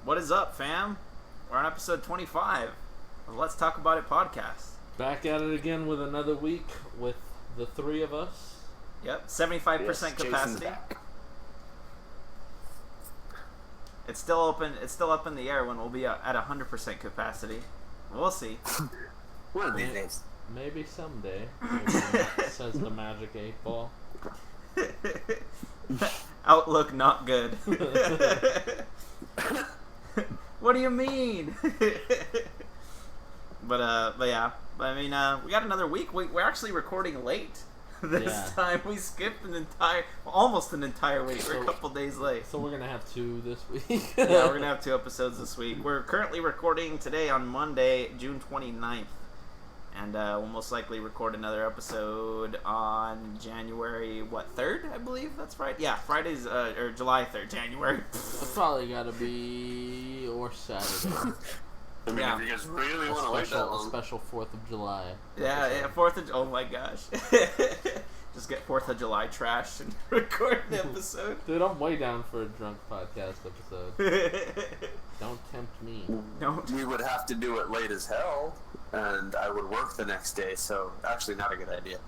What is up, fam? We're on episode 25 of Let's Talk About It podcast. Back at it again with another week with the three of us. Yep, 75% capacity. It's still open. It's still up in the air when we'll be at 100% capacity. We'll see. One of these days. Maybe someday. Says the magic 8 ball. Outlook not good. What do you mean? But yeah. I mean, we got another week. We're actually recording late this time. We skipped almost an entire week. We're a couple days late. So we're gonna have 2 this week. Yeah, we're gonna have 2 episodes this week. We're currently recording today on Monday, June 29th. And we'll most likely record another episode on January, 3rd, I believe? That's right. Yeah, Friday's, or July 3rd, January. It's probably gotta be, or Saturday. I mean, if you guys really want to wait that long. A special 4th of July. Yeah, 4th of, oh my gosh. Just get 4th of July trash and record the episode. Dude, I'm way down for a drunk podcast episode. Don't tempt me. Don't. We would have to do it late as hell, and I would work the next day, so actually not a good idea.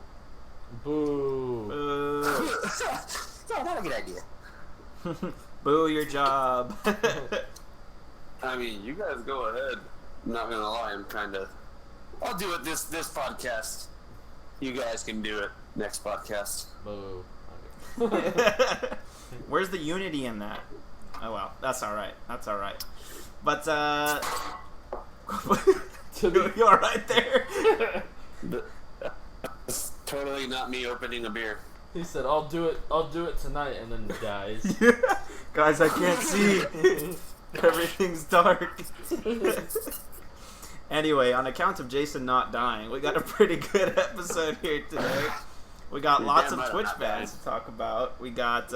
Boo. No, not a good idea. Boo your job. I mean, you guys go ahead. I'm not gonna lie, I'll do it this podcast. You guys can do it next podcast. Boo. Where's the unity in that? Oh well, that's alright. That's alright. But, you alright there? It's totally not me opening a beer. He said, I'll do it tonight, and then dies. Guys, I can't see. Everything's dark. Anyway, on account of Jason not dying, we got a pretty good episode here today. We got lots of Twitch bans to talk about. We got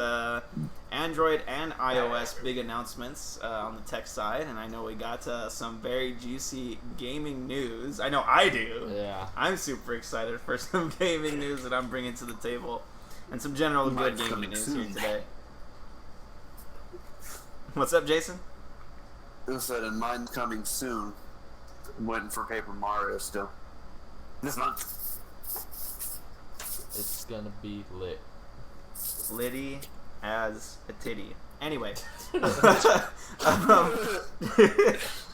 Android and iOS big announcements on the tech side, and I know we got some very juicy gaming news. I know I do. Yeah. I'm super excited for some gaming news that I'm bringing to the table, and some general good gaming news here today. What's up, Jason? I said, and mine coming soon. I'm waiting for Paper Mario still. This month. It's gonna be lit. Litty as a titty. Anyway.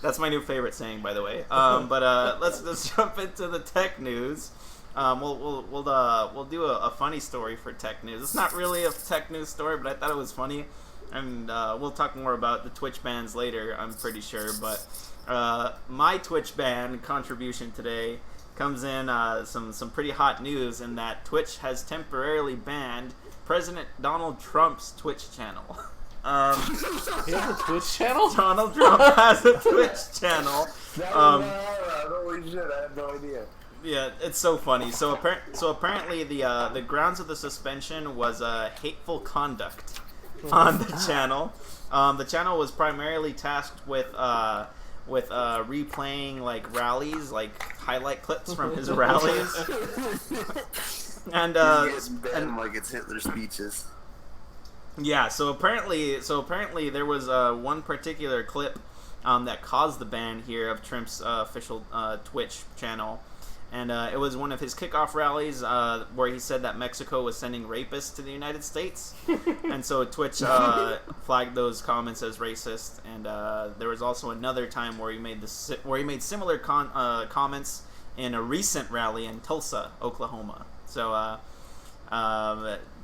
That's my new favorite saying, by the way. But let's jump into the tech news. We'll do a funny story for tech news. It's not really a tech news story, but I thought it was funny. And we'll talk more about the Twitch bans later, I'm pretty sure. But my Twitch ban contribution today comes in some pretty hot news in that Twitch has temporarily banned President Donald Trump's Twitch channel. He has a Twitch channel? Donald Trump has a Twitch channel. Holy shit, I had no idea. Yeah, it's so funny. So apparently the grounds of the suspension was hateful conduct on the channel. The channel was primarily tasked with replaying like rallies, like highlight clips from his rallies, and like it's Hitler speeches. Yeah. So apparently there was one particular clip that caused the ban here of Trump's official Twitch channel. And it was one of his kickoff rallies where he said that Mexico was sending rapists to the United States. And so Twitch flagged those comments as racist. And there was also another time where he made similar comments in a recent rally in Tulsa, Oklahoma. So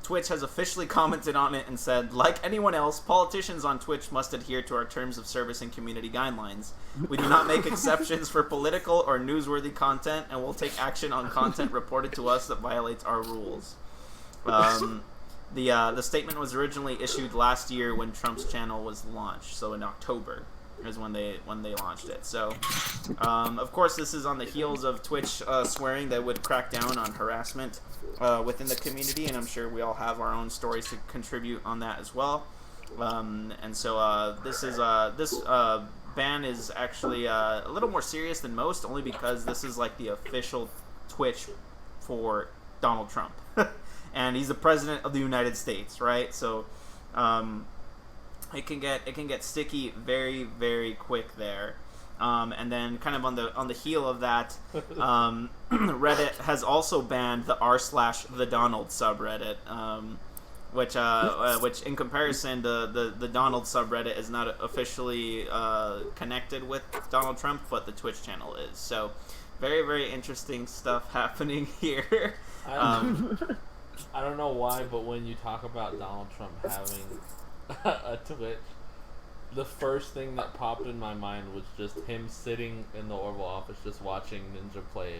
Twitch has officially commented on it and said, like anyone else, politicians on Twitch must adhere to our terms of service and community guidelines. We do not make exceptions for political or newsworthy content, and will take action on content reported to us that violates our rules. The statement was originally issued last year when Trump's channel was launched, so in October is when they launched it. So, of course, this is on the heels of Twitch swearing they would crack down on harassment within the community, and I'm sure we all have our own stories to contribute on that as well. And so this ban is actually a little more serious than most, only because this is like the official Twitch for Donald Trump. And he's the president of the United States, right? So it can get sticky very, very quick there. And then kind of on the heel of that, Reddit has also banned the r/the Donald subreddit, which in comparison, the Donald subreddit is not officially connected with Donald Trump, but the Twitch channel is. So very, very interesting stuff happening here. I don't know why, but when you talk about Donald Trump having a Twitch, the first thing that popped in my mind was just him sitting in the Oval Office just watching Ninja play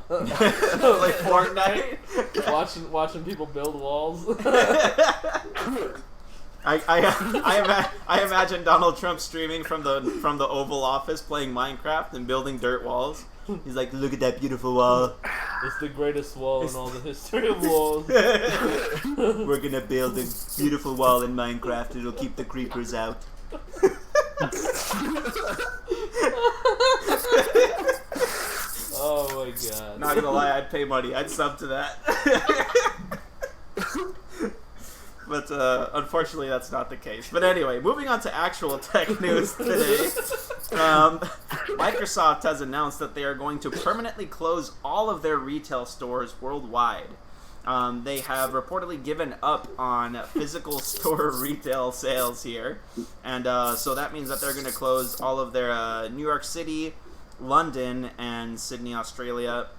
like Fortnite, watching people build walls. I imagine Donald Trump streaming from the Oval Office playing Minecraft and building dirt walls. He's like, look at that beautiful wall. It's the greatest wall in all the history of walls. We're gonna build a beautiful wall in Minecraft. It'll keep the creepers out. Oh my god. Not gonna lie, I'd pay money. I'd sub to that. But unfortunately, that's not the case. But anyway, moving on to actual tech news today. Microsoft has announced that they are going to permanently close all of their retail stores worldwide. They have reportedly given up on physical store retail sales here. And so that means that they're going to close all of their New York City, London, and Sydney, Australia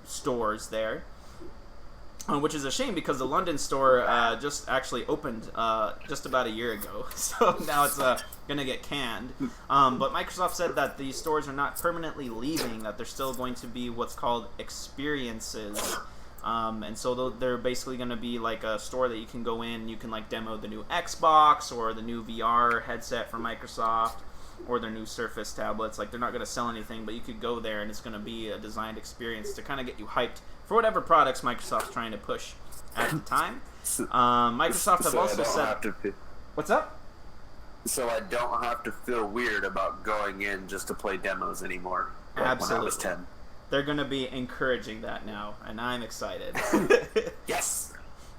stores there. Which is a shame because the London store just actually opened just about a year ago. So now it's going to get canned. But Microsoft said that the stores are not permanently leaving, that they're still going to be what's called experiences. And so they're basically going to be like a store that you can go in and you can like demo the new Xbox or the new VR headset from Microsoft or their new Surface tablets. Like, they're not going to sell anything, but you could go there and it's going to be a designed experience to kind of get you hyped for whatever products Microsoft's trying to push at the time. Microsoft have also said... What's up? So I don't have to feel weird about going in just to play demos anymore. Like Absolutely. when I was 10. They're going to be encouraging that now, and I'm excited. Yes!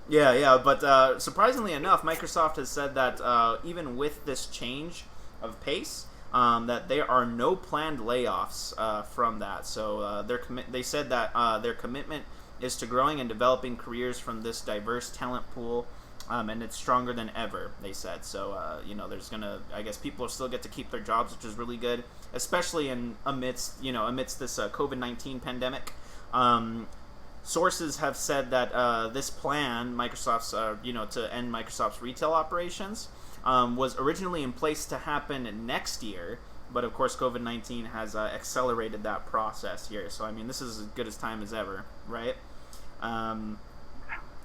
Yeah, but surprisingly enough, Microsoft has said that even with this change of pace, that there are no planned layoffs from that. So they said that their commitment is to growing and developing careers from this diverse talent pool, and it's stronger than ever, they said. So, there's I guess people still get to keep their jobs, which is really good, especially amidst this COVID-19 pandemic. Sources have said that this plan, Microsoft's, to end Microsoft's retail operations, was originally in place to happen next year, but of course COVID-19 has accelerated that process here. So I mean, this is as good as time as ever, right?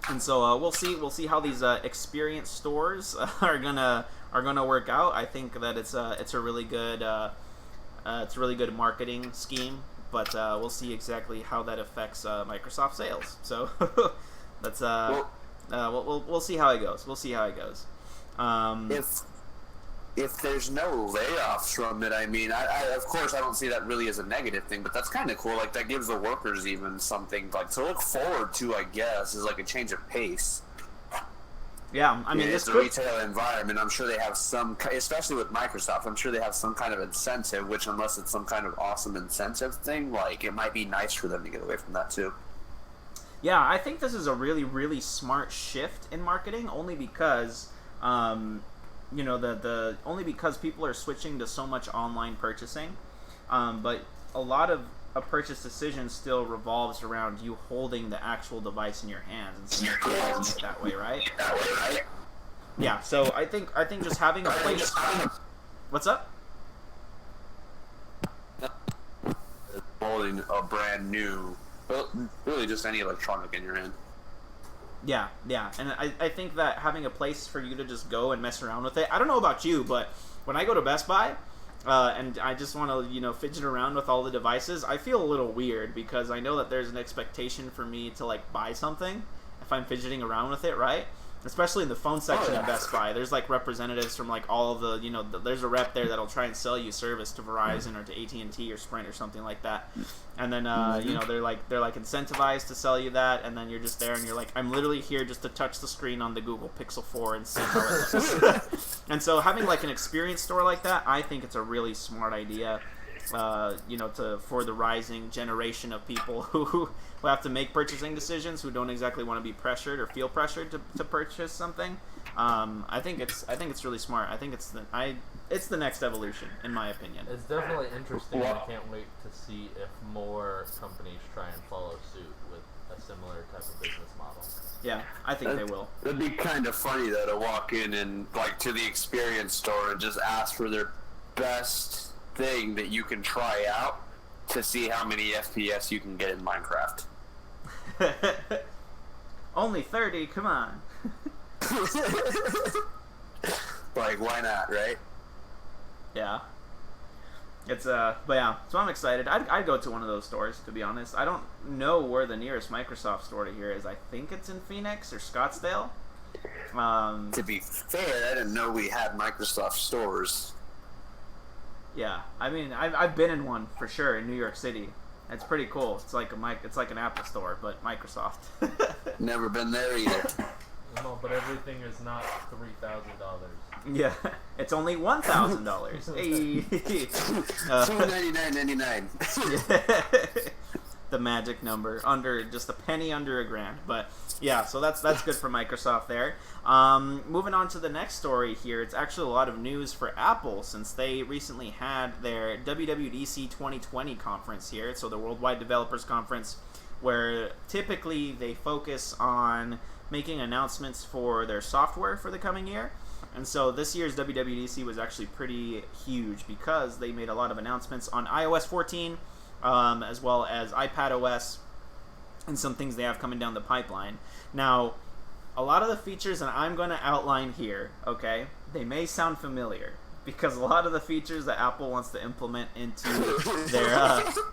And so we'll see how these experience stores are gonna work out. I think that it's a really good marketing scheme, but we'll see exactly how that affects Microsoft sales. So that's we'll see how it goes. We'll see how it goes. If there's no layoffs from it, I mean, I of course I don't see that really as a negative thing, but that's kind of cool. Like, that gives the workers even something like to look forward to, I guess, is like a change of pace. Yeah, I mean, it's a retail environment. I'm sure they have some, especially with Microsoft, I'm sure they have some kind of incentive, which unless it's some kind of awesome incentive thing, like, it might be nice for them to get away from that too. Yeah, I think this is a really, really smart shift in marketing, only because only because people are switching to so much online purchasing, but a lot of a purchase decision still revolves around you holding the actual device in your hands and seeing it that way, right? Yeah. So I think just having a place. What's up? Holding a brand new, well, really just any electronic in your hand. Yeah, and I think that having a place for you to just go and mess around with it. I don't know about you, but when I go to Best Buy, and I just want to, fidget around with all the devices, I feel a little weird because I know that there's an expectation for me to, like, buy something if I'm fidgeting around with it, right? especially in the phone section yeah. of Best Buy. There's like representatives from like all of the, there's a rep there that'll try and sell you service to Verizon or to AT&T or Sprint or something like that. And then they're like incentivized to sell you that, and then you're just there and you're like, I'm literally here just to touch the screen on the Google Pixel 4 and see how it looks. And so having like an experience store like that, I think it's a really smart idea. For the rising generation of people who have to make purchasing decisions, who don't exactly want to be pressured or feel pressured to purchase something. I think it's really smart. I think it's the next evolution, in my opinion. It's definitely interesting. I can't wait to see if more companies try and follow suit with a similar type of business model. Yeah, I think they will. It'd be kind of funny though to walk in and like to the experience store and just ask for their best thing that you can try out to see how many FPS you can get in Minecraft. Only 30, come on. Like, why not, right? Yeah. It's but yeah, so I'm excited. I'd go to one of those stores, to be honest. I don't know where the nearest Microsoft store to here is. I think it's in Phoenix or Scottsdale. To be fair, I didn't know we had Microsoft stores. Yeah, I mean, I've been in one for sure in New York City. It's pretty cool. It's like an Apple store, but Microsoft. Never been there either. No, but everything is not $3,000. Yeah, it's only $1,000. Hey, $299.99. The magic number, under just a penny under $1,000. But yeah, so that's good for Microsoft there. Moving on to the next story here, it's actually a lot of news for Apple since they recently had their WWDC 2020 conference here, so the Worldwide Developers Conference, where typically they focus on making announcements for their software for the coming year. And so this year's WWDC was actually pretty huge because they made a lot of announcements on iOS 14, as well as iPadOS, and some things they have coming down the pipeline. Now, a lot of the features that I'm going to outline here, okay, they may sound familiar because a lot of the features that Apple wants to implement into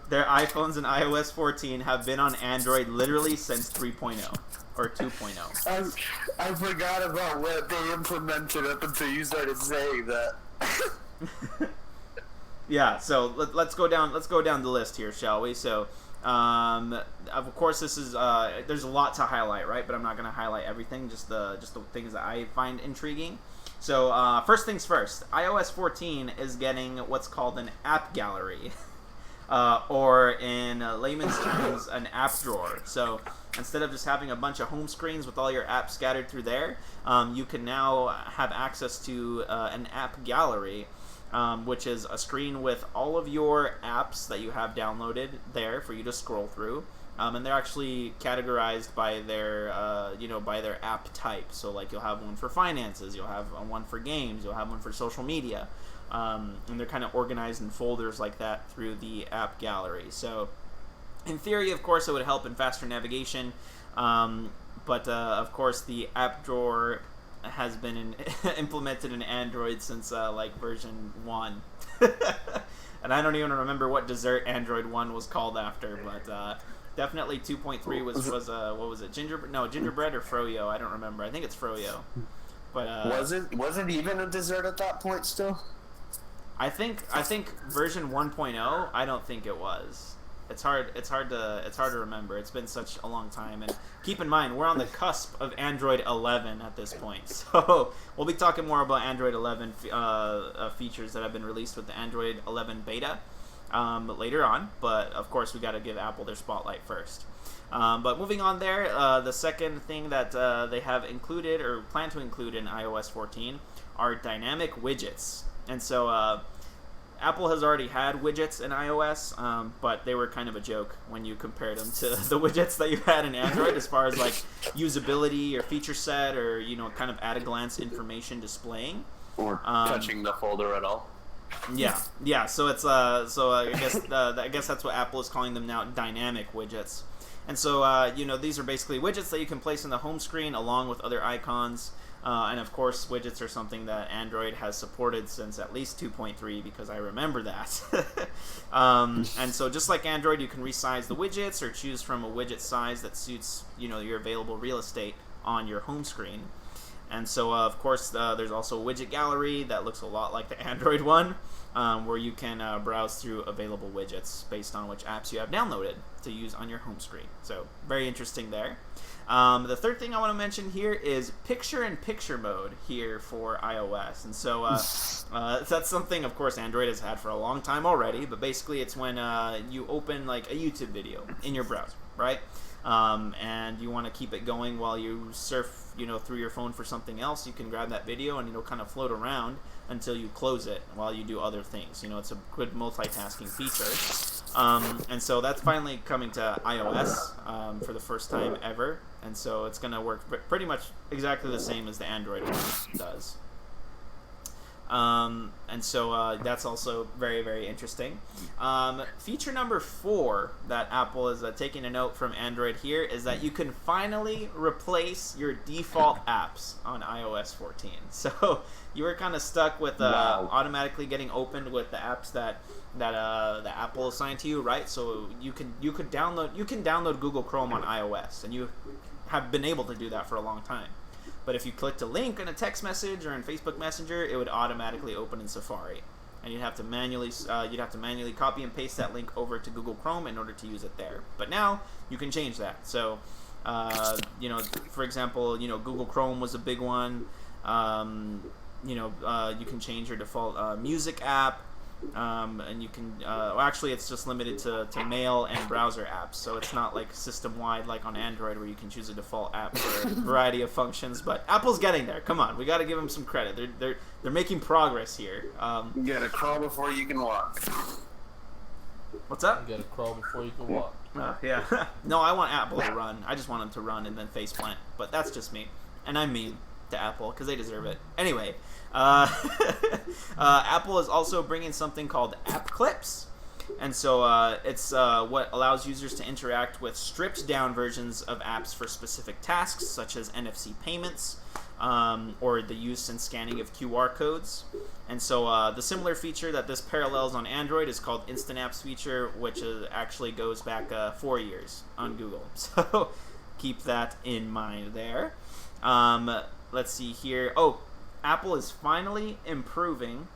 their iPhones and iOS 14 have been on Android literally since 3.0 or 2.0. I forgot about what they implemented up until you started saying that. Yeah, so let's go down the list here, shall we? So, of course, this is there's a lot to highlight, right? But I'm not going to highlight everything, just the things that I find intriguing. So, first things first, iOS 14 is getting what's called an app gallery, or in layman's terms, an app drawer. So, instead of just having a bunch of home screens with all your apps scattered through there, you can now have access to an app gallery. Which is a screen with all of your apps that you have downloaded there for you to scroll through, and they're actually categorized by their app type. So like you'll have one for finances, you'll have one for games, you'll have one for social media, and they're kind of organized in folders like that through the app gallery. So in theory, of course, it would help in faster navigation, but of course the app drawer has been implemented in Android since version 1. And I don't even remember what dessert Android 1 was called after, but definitely 2.3 was what was it? Gingerbread or Froyo? I don't remember. I think it's Froyo. But was it even a dessert at that point still? I think version 1.0, I don't think it was. It's hard to remember. It's been such a long time, and keep in mind we're on the cusp of Android 11 at this point. So we'll be talking more about Android 11 features that have been released with the Android 11 beta later on. But of course, we got to give Apple their spotlight first. But moving on there, the second thing that they have included or plan to include in iOS 14 are dynamic widgets, and so. Apple has already had widgets in iOS, but they were kind of a joke when you compared them to the widgets that you had in Android as far as like usability or feature set or kind of at a glance information displaying or touching the folder at all. Yeah. So it's I guess that's what Apple is calling them now, dynamic widgets. And so these are basically widgets that you can place in the home screen along with other icons. And of course, widgets are something that Android has supported since at least 2.3 because I remember that. And so just like Android, you can resize the widgets or choose from a widget size that suits your available real estate on your home screen. And so, of course, there's also a widget gallery that looks a lot like the Android one, where you can browse through available widgets based on which apps you have downloaded to use on your home screen. So, very interesting there. The third thing I want to mention here is picture-in-picture mode here for iOS. And so that's something, of course, Android has had for a long time already, but basically it's when you open like a YouTube video in your browser, right? And you want to keep it going while you surf, through your phone for something else. You can grab that video and it'll kind of float around until you close it while you do other things. It's a good multitasking feature. And so that's finally coming to iOS for the first time ever. And so it's going to work pretty much exactly the same as the Android one does. And so that's also very, very interesting. Feature number 4 that Apple is taking a note from Android here is that you can finally replace your default apps on iOS 14. So you were kind of stuck with automatically getting opened with the apps that the Apple assigned to you, right? So you can download Google Chrome on iOS, and you have been able to do that for a long time. But if you clicked a link in a text message or in Facebook Messenger, it would automatically open in Safari, and you'd have to manually copy and paste that link over to Google Chrome in order to use it there. But now you can change that. So, for example, Google Chrome was a big one. You can change your default music app. And you can actually it's just limited to mail and browser apps, so it's not like system wide like on Android where you can choose a default app for a variety of functions. But Apple's getting there. Come on, we got to give them some credit. They're making progress here. You gotta crawl before you can walk. What's up? You gotta crawl before you can walk. Yeah. No, I want Apple to run. I just want them to run and then faceplant. But that's just me, and I'm mean to Apple because they deserve it. Anyway. Apple is also bringing something called App Clips, and so it's what allows users to interact with stripped down versions of apps for specific tasks, such as NFC payments, or the use and scanning of QR codes. And so the similar feature that this parallels on Android is called Instant Apps feature, which actually goes back 4 years on Google. So keep that in mind there. Let's see here. Apple is finally improving.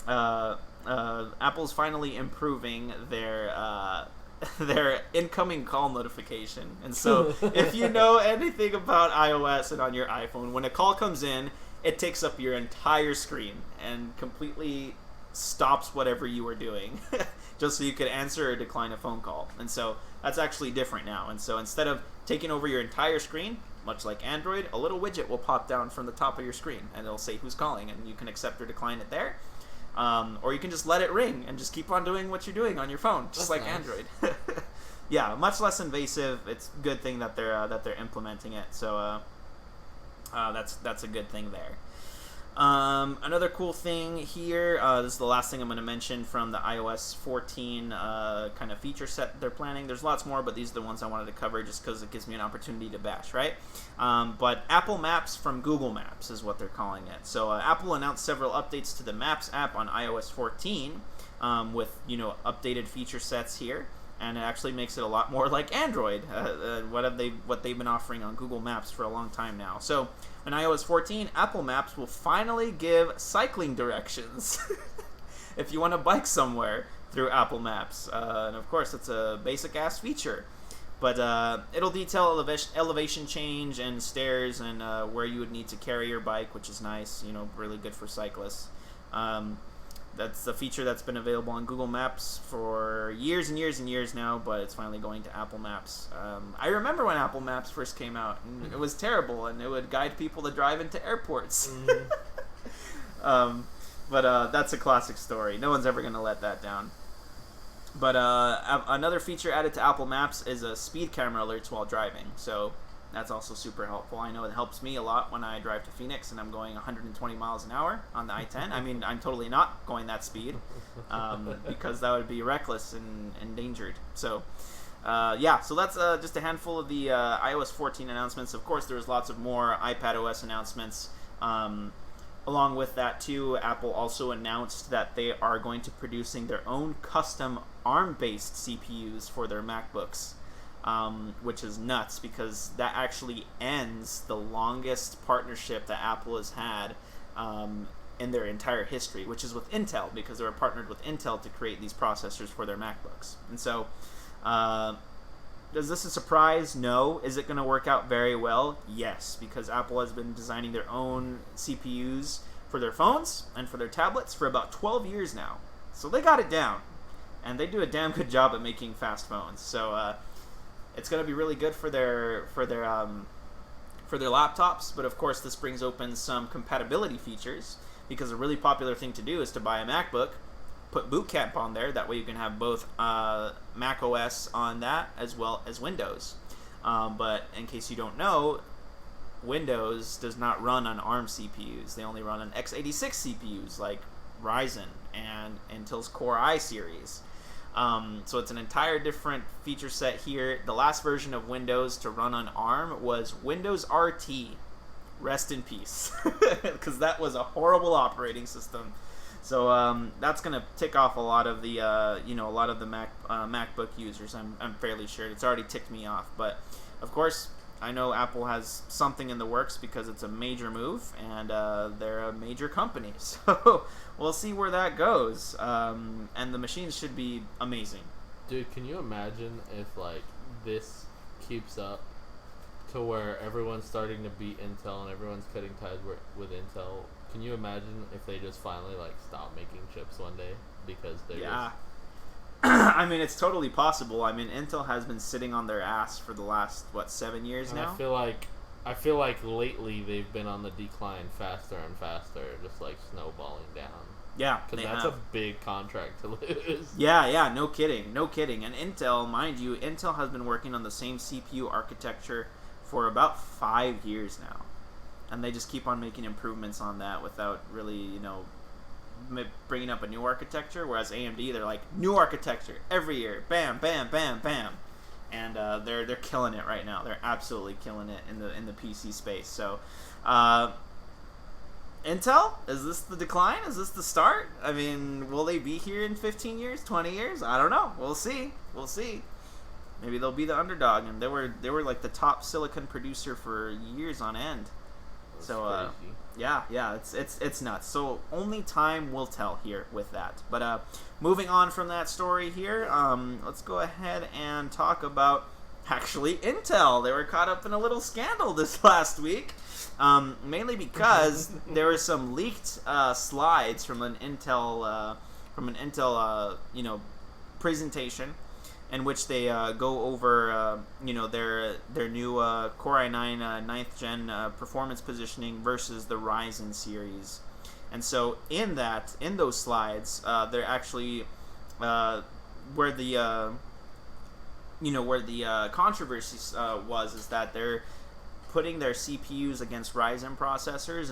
Apple's finally improving their incoming call notification. And so, if you know anything about iOS and on your iPhone, when a call comes in, it takes up your entire screen and completely stops whatever you were doing, just so you could answer or decline a phone call. And so that's actually different now. And so instead of taking over your entire screen, much like Android, a little widget will pop down from the top of your screen, and it'll say who's calling, and you can accept or decline it there. Or you can just let it ring and just keep on doing what you're doing on your phone, just like nice. Android. Yeah, much less invasive. It's a good thing that they're implementing it. So that's a good thing there. Another cool thing here, this is the last thing I'm going to mention from the iOS 14 kind of feature set they're planning. There's lots more, but these are the ones I wanted to cover just because it gives me an opportunity to bash, right? But Apple Maps from Google Maps is what they're calling it. So Apple announced several updates to the Maps app on iOS 14 with updated feature sets here. And it actually makes it a lot more like Android, what they've been offering on Google Maps for a long time now. So in iOS 14, Apple Maps will finally give cycling directions if you want to bike somewhere through Apple Maps. And of course, it's a basic-ass feature. But it'll detail elevation change and stairs and where you would need to carry your bike, which is nice, really good for cyclists. That's the feature that's been available on Google Maps for years and years and years now, but it's finally going to Apple Maps. I remember when Apple Maps first came out, and it was terrible, and it would guide people to drive into airports. Mm-hmm. But that's a classic story. No one's ever going to let that down. But another feature added to Apple Maps is speed camera alerts while driving. So that's also super helpful. I know it helps me a lot when I drive to Phoenix and I'm going 120 miles an hour on the I-10. I mean, I'm totally not going that speed because that would be reckless and endangered. So, so that's just a handful of the iOS 14 announcements. Of course, there's lots of more iPadOS announcements. Along with that, too, Apple also announced that they are going to be producing their own custom ARM-based CPUs for their MacBooks. which is nuts because that actually ends the longest partnership that Apple has had in their entire history, which is with Intel, because they were partnered with Intel to create these processors for their MacBooks. And so, is this a surprise? No. Is it going to work out very well? Yes, because Apple has been designing their own CPUs for their phones and for their tablets for about 12 years now. So they got it down, and they do a damn good job at making fast phones. So it's going to be really good for their laptops. But of course, this brings open some compatibility features, because a really popular thing to do is to buy a MacBook, put Boot Camp on there. That way you can have both Mac OS on that as well as Windows. But in case you don't know, Windows does not run on ARM CPUs. They only run on x86 CPUs like Ryzen and Intel's Core i series. So it's an entire different feature set here. The last version of Windows to run on ARM was Windows RT. Rest in peace, because that was a horrible operating system. So that's gonna tick off a lot of the MacBook users. I'm fairly sure it's already ticked me off. But of course, I know Apple has something in the works because it's a major move, and they're a major company. So we'll see where that goes. And the machines should be amazing. Dude, can you imagine if like this keeps up to where everyone's starting to beat Intel and everyone's cutting ties with Intel? Can you imagine if they just finally like stop making chips one day because they're yeah. I mean, it's totally possible. I mean, Intel has been sitting on their ass for the last 7 years and now. I feel like lately they've been on the decline faster and faster, just like snowballing down. Yeah, because that's a big contract to lose. Yeah, no kidding. And Intel, mind you, Intel has been working on the same CPU architecture for about 5 years now, and they just keep on making improvements on that without really, bringing up a new architecture. Whereas AMD, they're like, new architecture every year, bam, bam, bam, bam, and they're killing it right now. They're absolutely killing it in the PC space. So, Intel, is this the decline? Is this the start? I mean, will they be here in 15 years, 20 years? I don't know. We'll see. Maybe they'll be the underdog, and they were like the top silicon producer for years on end. That's so yeah, it's nuts. So only time will tell here with that. But moving on from that story here, let's go ahead and talk about actually Intel. They were caught up in a little scandal this last week, mainly because there were some leaked slides from an Intel presentation, in which they go over their new Core i9 9th gen performance positioning versus the Ryzen series. And so in those slides, they're actually where the controversy is that they're putting their CPUs against Ryzen processors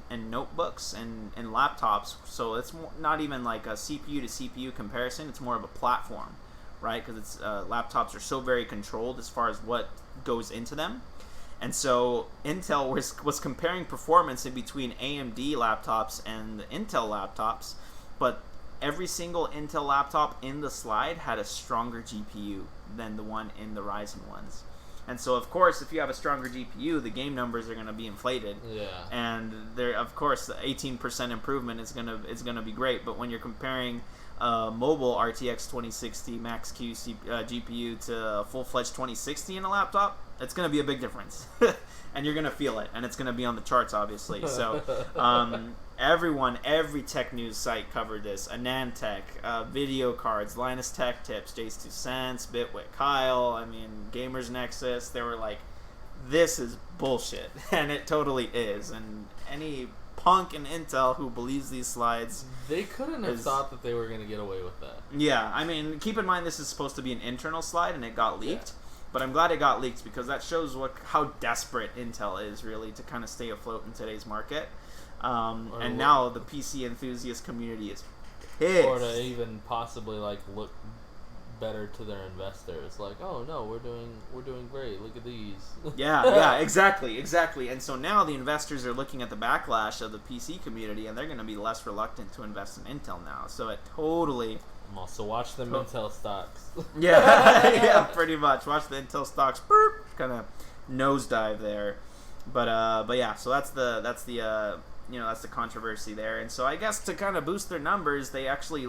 in notebooks and laptops. So it's not even like a CPU to CPU comparison. It's more of a platform, right? Because it's laptops are so very controlled as far as what goes into them. And so Intel was comparing performance in between AMD laptops and the Intel laptops, but every single Intel laptop in the slide had a stronger GPU than the one in the Ryzen ones. And so, of course, if you have a stronger GPU, the game numbers are going to be inflated. Yeah. And of course, the 18% improvement is going to be great. But when you're comparing mobile RTX 2060 Max-Q GPU to a full-fledged 2060 in a laptop, it's going to be a big difference. And you're going to feel it. And it's going to be on the charts, obviously. So every tech news site covered this. AnandTech, Video Cards, Linus Tech Tips, Jace 2 Cents, Bitwit Kyle, Gamers Nexus. They were like, this is bullshit. And it totally is. And any punk in Intel who believes these slides, they couldn't have thought that they were going to get away with that. Yeah, keep in mind this is supposed to be an internal slide and it got leaked. Yeah. But I'm glad it got leaked because that shows how desperate Intel is really to kind of stay afloat in today's market. And now the PC enthusiast community is pissed. Or to even possibly look better to their investors, like, oh no, we're doing great. Look at these. yeah, exactly. And so now the investors are looking at the backlash of the PC community, and they're going to be less reluctant to invest in Intel now. So it totally So watch them Intel stocks. Yeah, yeah, pretty much. Watch the Intel stocks kind of nosedive there, but yeah. So that's the that's the controversy there. And so I guess to kind of boost their numbers, they actually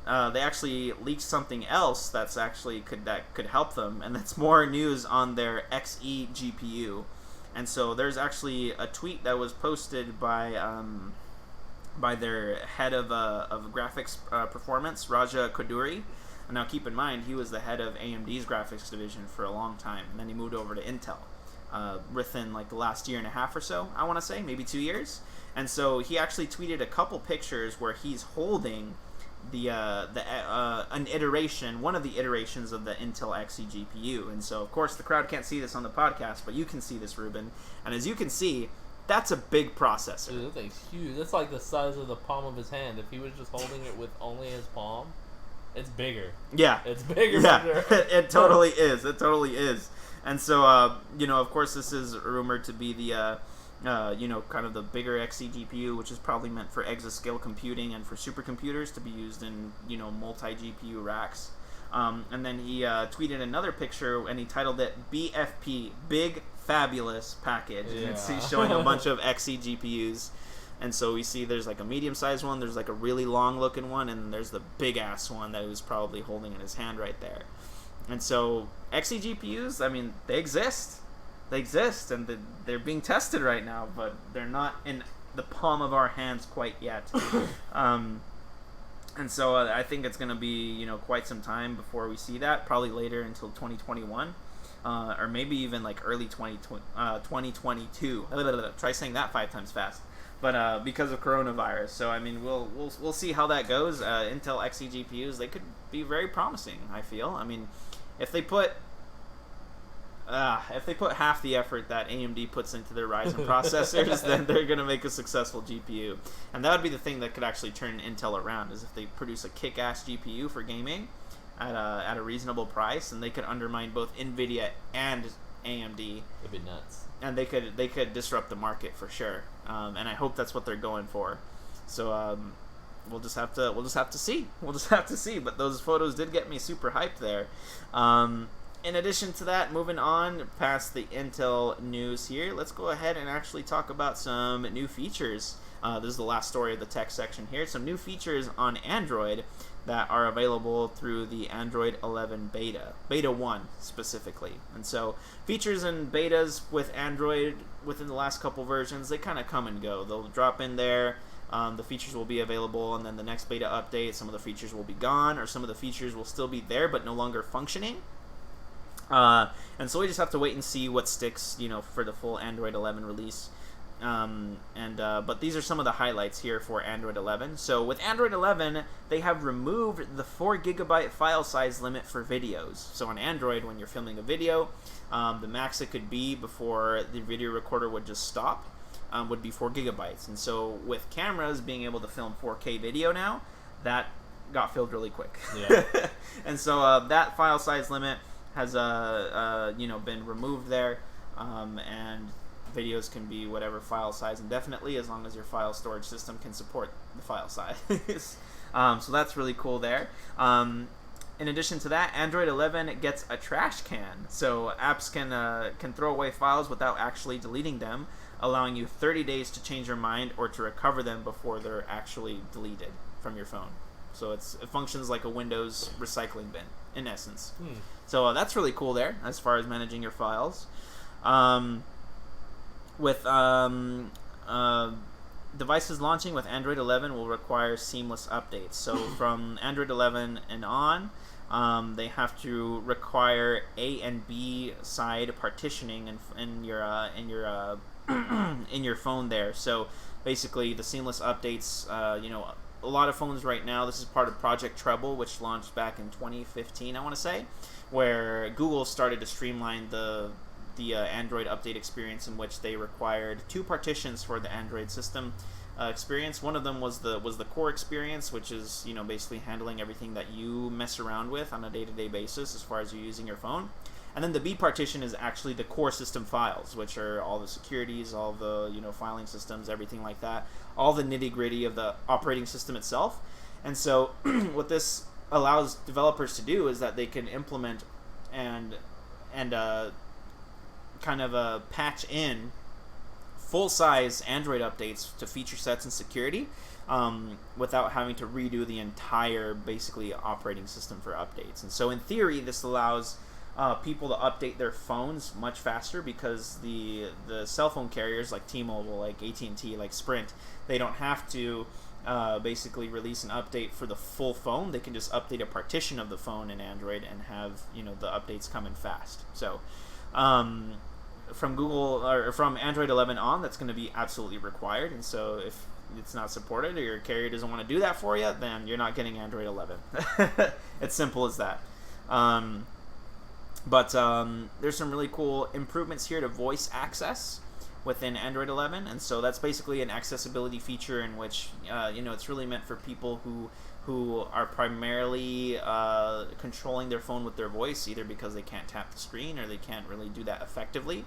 they actually leaked something else that could help them, and that's more news on their Xe GPU. And so there's actually a tweet that was posted by their head of graphics performance, Raja Koduri. And now keep in mind, he was the head of AMD's graphics division for a long time, and then he moved over to Intel within like the last year and a half or so, I want to say, maybe 2 years. And so he actually tweeted a couple pictures where he's holding one of the iterations of the Intel Xe GPU. And so of course the crowd can't see this on the podcast, but you can see this, Ruben. And as you can see, that's a big processor. Dude, that thing's huge. That's like the size of the palm of his hand. If he was just holding it with only his palm, it's bigger. Yeah. It's bigger. Yeah, it totally is. It totally is. And so, of course, this is rumored to be the, kind of the bigger Xe GPU, which is probably meant for exascale computing and for supercomputers to be used in, multi-GPU racks. And then he tweeted another picture, and he titled it BFP, Big Fabulous Package. Yeah. And he's showing a bunch of Xe GPUs. And so we see there's like a medium-sized one, there's like a really long-looking one, and there's the big-ass one that he was probably holding in his hand right there. And so Xe GPUs, I mean, they exist. They exist, and they're being tested right now, but they're not in the palm of our hands quite yet. And so I think it's going to be, quite some time before we see that, probably later until 2021, or maybe even like early 2022. Try saying that 5 times fast. But because of coronavirus, so I mean, we'll see how that goes. Intel Xe GPUs, they could be very promising, I feel. I mean, if they put half the effort that AMD puts into their Ryzen processors, then they're going to make a successful GPU. And that would be the thing that could actually turn Intel around, is if they produce a kick-ass GPU for gaming at a reasonable price, and they could undermine both NVIDIA and AMD. It'd be nuts. And they could disrupt the market for sure. And I hope that's what they're going for. So we'll just have to see. We'll just have to see. But those photos did get me super hyped there. In addition to that, moving on past the Intel news here, let's go ahead and actually talk about some new features. This is the last story of the tech section here. Some new features on Android that are available through the Android 11 Beta 1 specifically. And so features and betas with Android within the last couple versions, they kind of come and go. They'll drop in there, the features will be available, and then the next beta update, some of the features will be gone, or some of the features will still be there but no longer functioning. And so we just have to wait and see what sticks, for the full Android 11 release. But these are some of the highlights here for Android 11. So with Android 11, they have removed the 4GB file size limit for videos. So on Android, when you're filming a video, the max it could be before the video recorder would just stop would be 4GB. And so with cameras being able to film 4K video now, that got filled really quick. Yeah. And so that file size limit has been removed there, and videos can be whatever file size indefinitely, as long as your file storage system can support the file size. So that's really cool there. In addition to that, Android 11 gets a trash can, so apps can throw away files without actually deleting them, allowing you 30 days to change your mind or to recover them before they're actually deleted from your phone. So it functions like a Windows recycling bin, in essence. So that's really cool there, as far as managing your files. With devices launching with Android 11 will require seamless updates. So from Android 11 and on, they have to require A and B side partitioning in your in your phone there. So basically, the seamless updates, a lot of phones right now, this is part of Project Treble, which launched back in 2015, I want to say, where Google started to streamline the Android update experience, in which they required 2 partitions for the Android system experience. One of them was the core experience, which is basically handling everything that you mess around with on a day-to-day basis as far as you're using your phone. And then the B partition is actually the core system files, which are all the securities, all the filing systems, everything like that, all the nitty-gritty of the operating system itself. And so what this allows developers to do is that they can implement and kind of patch in full-size Android updates to feature sets and security without having to redo the entire, basically, operating system for updates. And so in theory, this allows people to update their phones much faster because the cell phone carriers like T-Mobile, like AT&T, like Sprint, they don't have to basically release an update for the full phone. They can just update a partition of the phone in Android and have, you know, the updates come in fast. So from Google or from Android 11 on, that's going to be absolutely required. And so if it's not supported or your carrier doesn't want to do that for you, then you're not getting Android 11. It's simple as that. But there's some really cool improvements here to voice access within Android 11, and so that's basically an accessibility feature in which you know, it's really meant for people who are primarily controlling their phone with their voice, either because they can't tap the screen or they can't really do that effectively.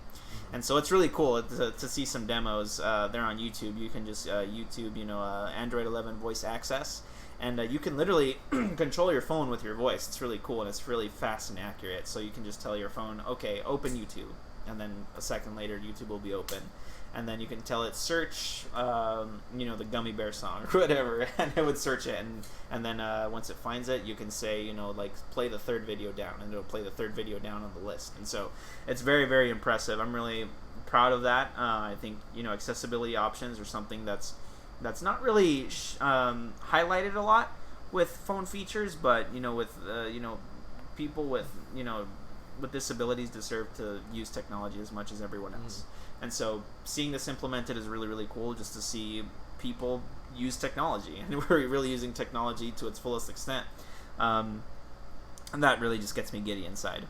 And so it's really cool to see some demos. They're on YouTube. You can just YouTube, you know, Android 11 voice access, and you can literally control your phone with your voice. It's really cool, and it's really fast and accurate. So you can just tell your phone, okay, open YouTube, and then a second later YouTube will be open, and then you can tell it search you know, the Gummy Bear song or whatever, and it would search it, and then once it finds it, you can say, you know, like, play the third video down, and it'll play the third video down on the list. And so it's very, very impressive. I'm really proud of that. I think, you know, accessibility options are something that's not really highlighted a lot with phone features, but, you know, with you know, people with, you know, with disabilities deserve to use technology as much as everyone else. And so seeing this implemented is really, really cool, just to see people use technology, and we're really using technology to its fullest extent, and that really just gets me giddy inside.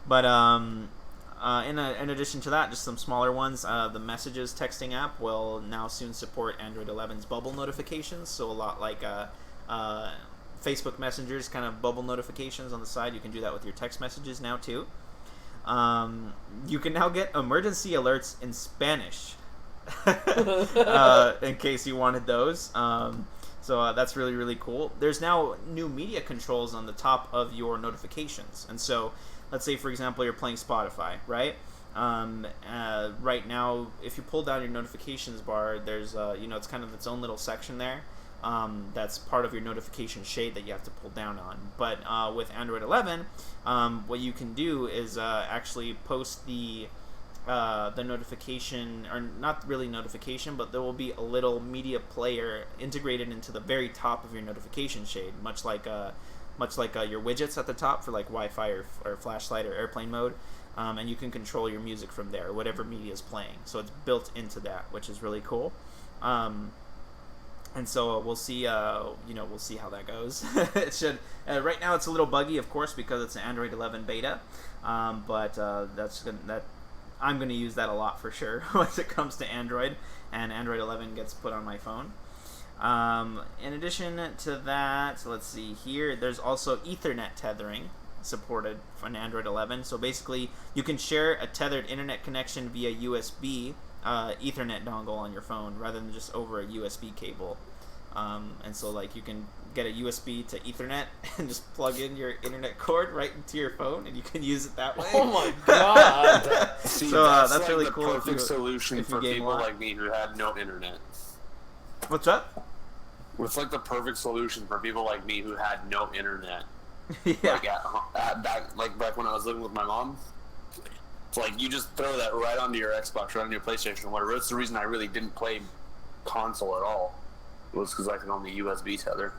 But in addition to that, just some smaller ones. The Messages texting app will now soon support Android 11's bubble notifications, so a lot like Facebook Messenger's kind of bubble notifications on the side. You can do that with your text messages now too. You can now get emergency alerts in Spanish, in case you wanted those. So that's really, really cool. There's now new media controls on the top of your notifications. And so let's say, for example, you're playing Spotify, right? Right now, if you pull down your notifications bar, there's, you know, it's kind of its own little section there. That's part of your notification shade that you have to pull down on. But with Android 11, what you can do is actually post the notification, or not really notification, but there will be a little media player integrated into the very top of your notification shade, much like your widgets at the top for like Wi-Fi or flashlight or airplane mode. And you can control your music from there, whatever media is playing. So it's built into that, which is really cool. And so we'll see, you know, we'll see how that goes. It should. Right now, it's a little buggy, of course, because it's an Android 11 beta. But I'm going to use that a lot for sure once it comes to Android and Android 11 gets put on my phone. In addition to that, let's see here. There's also Ethernet tethering supported on Android 11. So basically, you can share a tethered internet connection via USB. Ethernet dongle on your phone rather than just over a USB cable, and so like you can get a USB to Ethernet and just plug in your internet cord right into your phone, and you can use it that way. Oh my god! See, so that's like really the cool. Perfect solution for people like like me who had no internet. What's up? It's like the perfect solution for people like me who had no internet. Yeah. Like back when I was living with my mom. It's like you just throw that right onto your Xbox, right onto your PlayStation, whatever. That's the reason I really didn't play console at all. Was because I could only USB tether.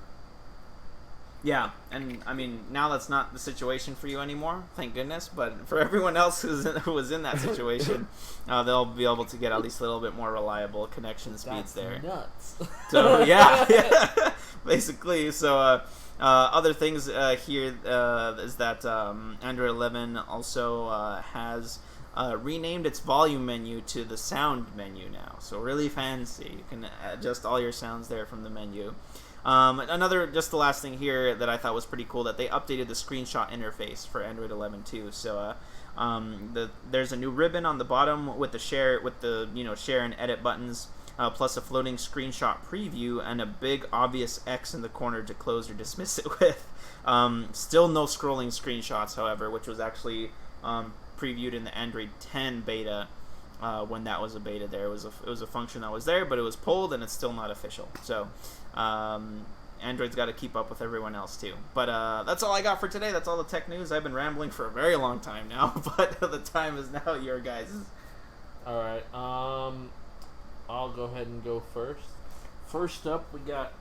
Yeah, and I mean now that's not the situation for you anymore, thank goodness. But for everyone else who was in that situation, they'll be able to get at least a little bit more reliable connection speeds there. Nuts. So yeah, basically. So other things here is that Android 11 also has renamed its volume menu to the sound menu now. So really fancy. You can adjust all your sounds there from the menu. Just the last thing here that I thought was pretty cool, that they updated the screenshot interface for Android 11 too. So there's a new ribbon on the bottom with the share and edit buttons. plus a floating screenshot preview and a big obvious X in the corner to close or dismiss it with. Still no scrolling screenshots, however, which was actually previewed in the Android 10 beta when that was a beta. There it was a function that was there, but it was pulled and it's still not official. So Android's got to keep up with everyone else too. But that's all I got for today. That's all the tech news. I've been rambling for a very long time now, but the time is now your guys'. All right. I'll go ahead and go first. First up, we got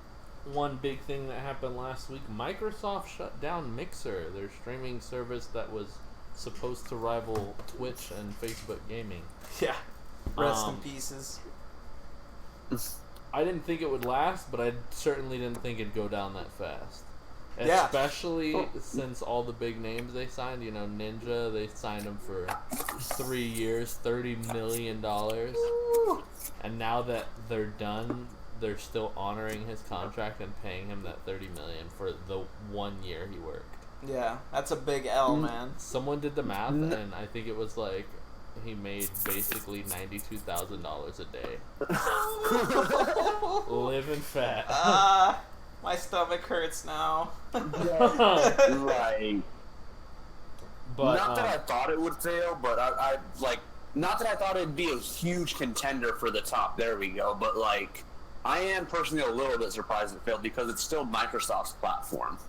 one big thing that happened last week. Microsoft shut down Mixer, their streaming service that was supposed to rival Twitch and Facebook gaming. Yeah. Rest in pieces. I didn't think it would last, but I certainly didn't think it'd go down that fast. Yeah. Especially since all the big names they signed, Ninja, they signed him for 3 years, $30 million. And now that they're done, they're still honoring his contract and paying him that $30 million for the 1 year he worked. Yeah, that's a big L, man. Someone did the math, and I think it was like he made basically $92,000 a day. Living fat. My stomach hurts now. Right. But not that I thought it would fail, but I not that I thought it'd be a huge contender for the top. There we go. But I am personally a little bit surprised it failed because it's still Microsoft's platform.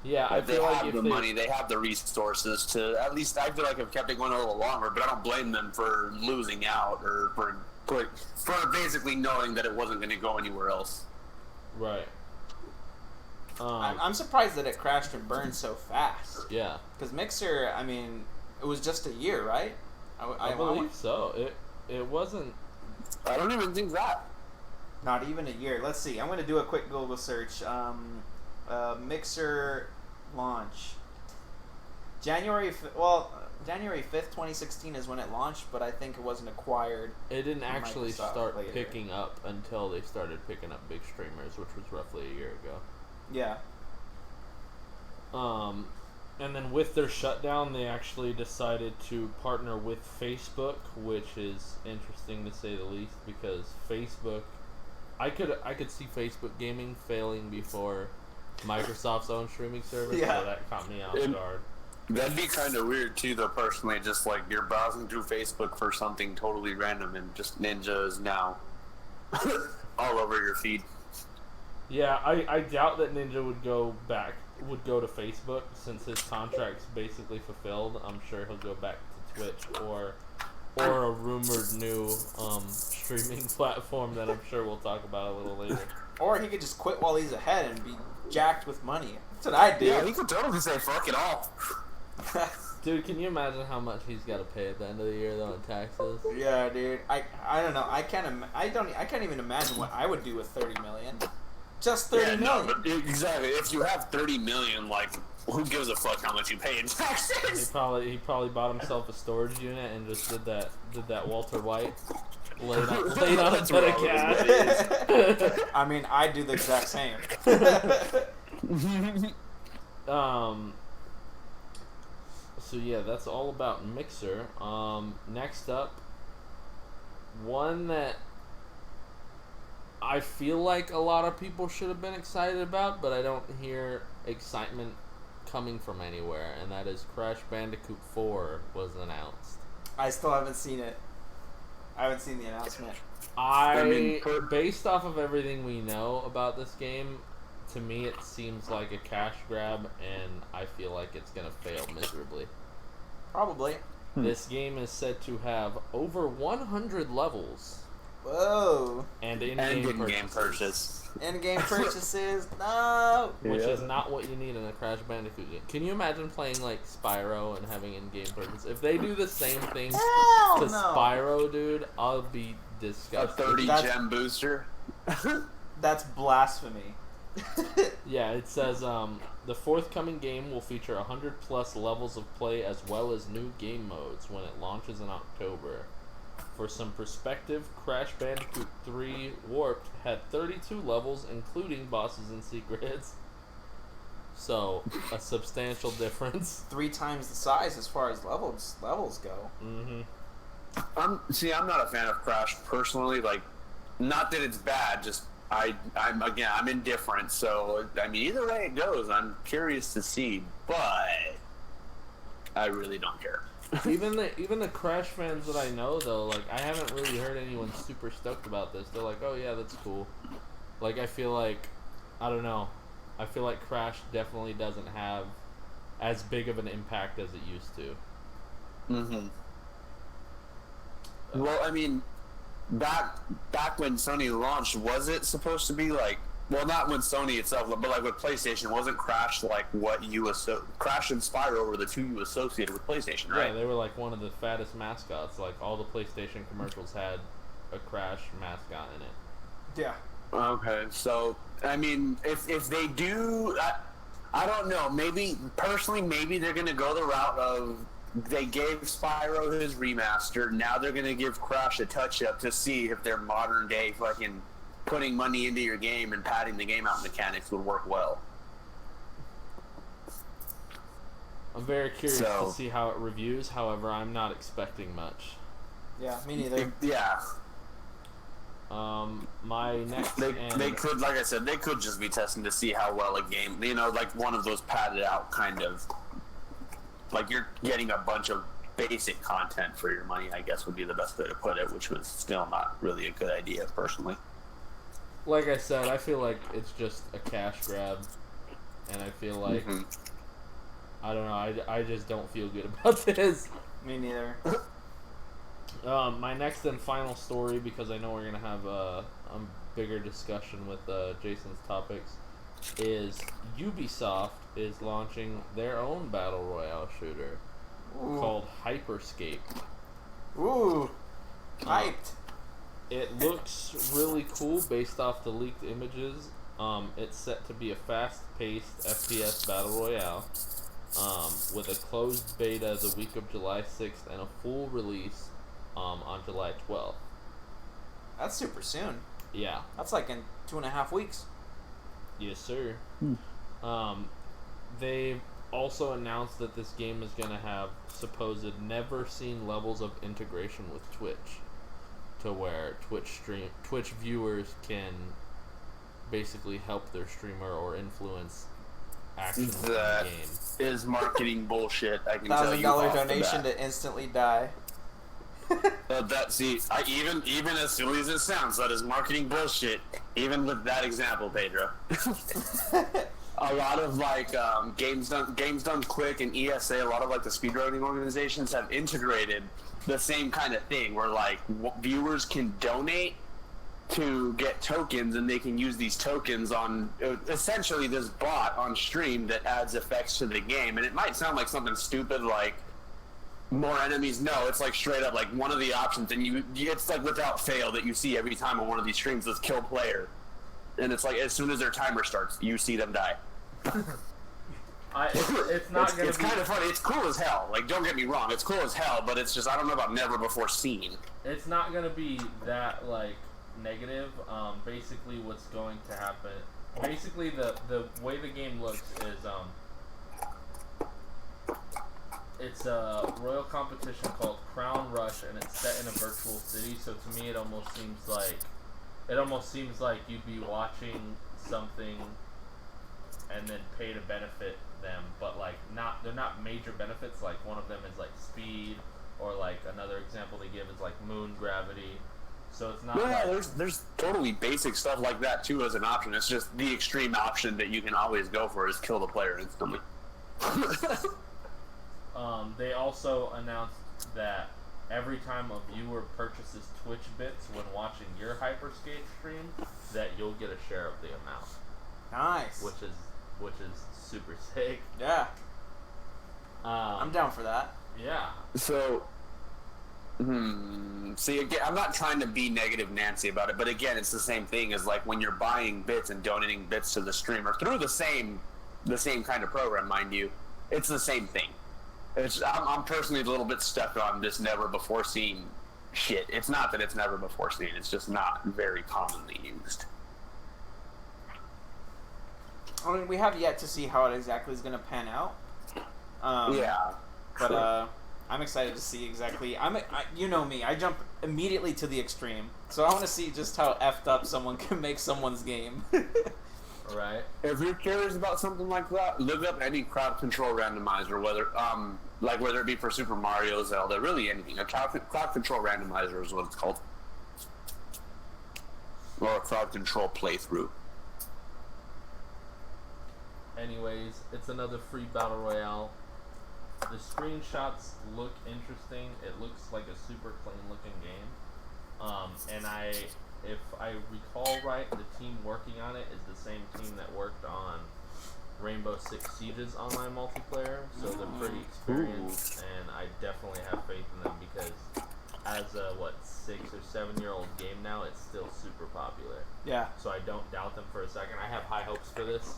yeah, I They feel like have if the they, money, they have the resources to. At least I feel like I've kept it going a little longer, but I don't blame them for losing out or for basically knowing that it wasn't going to go anywhere else. right. I'm surprised that it crashed and burned so fast. Yeah, Because Mixer, I mean, it was just a year, right? I believe so. It wasn't. I don't even think that. Not even a year. Let's see. I'm going to do a quick Google search. Mixer launch. January 5th, 2016 is when it launched, but I think it wasn't acquired. It didn't actually Microsoft start later. picking up until they started picking up big streamers, which was roughly a year ago. Yeah. And then with their shutdown, they actually decided to partner with Facebook, which is interesting to say the least, because Facebook, I could see Facebook gaming failing before Microsoft's own streaming service. Yeah. So that caught me off guard. That'd be kind of weird too, though. Personally, just you're browsing through Facebook for something totally random, and just Ninja is now all over your feed. Yeah, I doubt that Ninja would go to Facebook since his contract's basically fulfilled. I'm sure he'll go back to Twitch or a rumored new streaming platform that I'm sure we'll talk about a little later. Or he could just quit while he's ahead and be jacked with money. That's what I do. Yeah, he could totally say "fuck it all." Dude, can you imagine how much he's got to pay at the end of the year though in taxes? Yeah, dude. I don't know. I can't even imagine what I would do with $30 million. Just $30 million. No, but exactly. If you have $30 million, who gives a fuck how much you pay in He taxes? probably bought himself a storage unit and just did that Walter White laid on a That's bed of where all cash. this is. I mean, I do the exact same. So yeah, that's all about Mixer. Next up, one that I feel like a lot of people should have been excited about, but I don't hear excitement coming from anywhere, and that is Crash Bandicoot 4 was announced. I still haven't seen it. I haven't seen the announcement. Based off of everything we know about this game, to me it seems like a cash grab, and I feel like it's going to fail miserably. Probably. This game is said to have over 100 levels Whoa. and And in-game in-game purchase. In-game purchases. No. which is not what you need in a Crash Bandicoot game. Can you imagine playing like Spyro and having in-game purchases? If they do the same thing Hell to no. Spyro, dude, I'll be A disgusted. 30 That's- gem booster. That's blasphemy. Yeah, it says the forthcoming game will feature 100 plus levels of play as well as new game modes when it launches in October. For some perspective, Crash Bandicoot 3 Warped had 32 levels, including bosses and secrets. So, a substantial difference. 3 times the size as far as levels go. Mm-hmm. I'm not a fan of Crash personally. Not that it's bad, just I'm indifferent. So I mean, either way it goes, I'm curious to see, but I really don't care. Even the Crash fans that I know though, like I haven't really heard anyone super stoked about this. They're like, oh yeah, that's cool. Like I feel like, I don't know, I feel like Crash definitely doesn't have as big of an impact as it used to. Mm-hmm. Well, I mean, back when Sony launched, was it supposed to be like? Well, not when Sony itself, but like with PlayStation, wasn't Crash like what you Crash and Spyro were the two you associated with PlayStation, right? Yeah, they were like one of the fattest mascots. Like all the PlayStation commercials had a Crash mascot in it. Yeah. Okay, so I mean, if they do, I don't know. Maybe personally, maybe they're gonna go the route of they gave Spyro his remaster. Now they're gonna give Crash a touch up to see if their modern day fucking putting money into your game and padding the game out mechanics would work well. I'm very curious to see how it reviews. However, I'm not expecting much. Yeah, me neither. Yeah. My next they could, like I said, they could just be testing to see how well a game, like one of those padded out kind of, like you're getting a bunch of basic content for your money, I guess would be the best way to put it, which was still not really a good idea personally. Like I said, I feel like it's just a cash grab, and I feel like I don't know. I just don't feel good about this. Me neither. My next and final story, because I know we're gonna have a bigger discussion with Jason's topics, is Ubisoft is launching their own battle royale shooter called Hyperscape. Ooh, hyped. It looks really cool based off the leaked images. It's set to be a fast-paced FPS battle royale with a closed beta the week of July 6th and a full release on July 12th. That's super soon. Yeah. That's like in 2.5 weeks. Yes, sir. They've also announced that this game is going to have supposed never-seen levels of integration with Twitch, to where Twitch viewers can basically help their streamer or influence actions in the game. Is marketing bullshit. I can tell you. $1,000 donation to instantly die. Even as silly as it sounds, that is marketing bullshit. Even with that example, Pedro. A lot of like Games Done Quick and ESA, a lot of like the speedrunning organizations have integrated the same kind of thing, where like viewers can donate to get tokens, and they can use these tokens on essentially this bot on stream that adds effects to the game. And it might sound like something stupid like more enemies. No, it's like straight up like one of the options, and it's like without fail that you see every time on one of these streams is kill player, and it's like as soon as their timer starts, you see them die. It's not gonna it's be... kind of funny. It's cool as hell. Like, don't get me wrong, it's cool as hell, but it's just, I don't know about never before seen. It's not gonna be that like negative. Basically, what's going to happen? Basically, the way the game looks is it's a royal competition called Crown Rush, and it's set in a virtual city. So to me, it almost seems like you'd be watching something and then pay to benefit them, but like they're not major benefits. Like one of them is like speed, or like another example they give is like moon gravity. So it's not. Yeah, there's totally basic stuff like that too as an option. It's just the extreme option that you can always go for is kill the player instantly. They also announced that every time a viewer purchases Twitch bits when watching your Hyperscape stream, that you'll get a share of the amount. Nice. Which is super sick. Yeah. I'm down for that. Yeah. So, see, again, I'm not trying to be negative Nancy about it, but again, it's the same thing as like when you're buying bits and donating bits to the streamer through the same kind of program, mind you. It's the same thing. I'm personally a little bit stuck on this never before seen shit. It's not that it's never before seen. It's just not very commonly used. I mean, we have yet to see how it exactly is going to pan out. Yeah. But I'm excited to see exactly. You know me. I jump immediately to the extreme, so I want to see just how effed up someone can make someone's game. Right. If you're curious about something like that, look up any crowd control randomizer, whether it be for Super Mario, Zelda, really anything. A crowd control randomizer is what it's called, or a crowd control playthrough. Anyways, it's another free battle royale. The screenshots look interesting. It looks like a super clean looking game. And if I recall right, the team working on it is the same team that worked on Rainbow Six Siege's online multiplayer, so they're pretty experienced, and I definitely have faith in them because as a 6 or 7 year old game now, it's still super popular. Yeah. So I don't doubt them for a second. I have high hopes for this,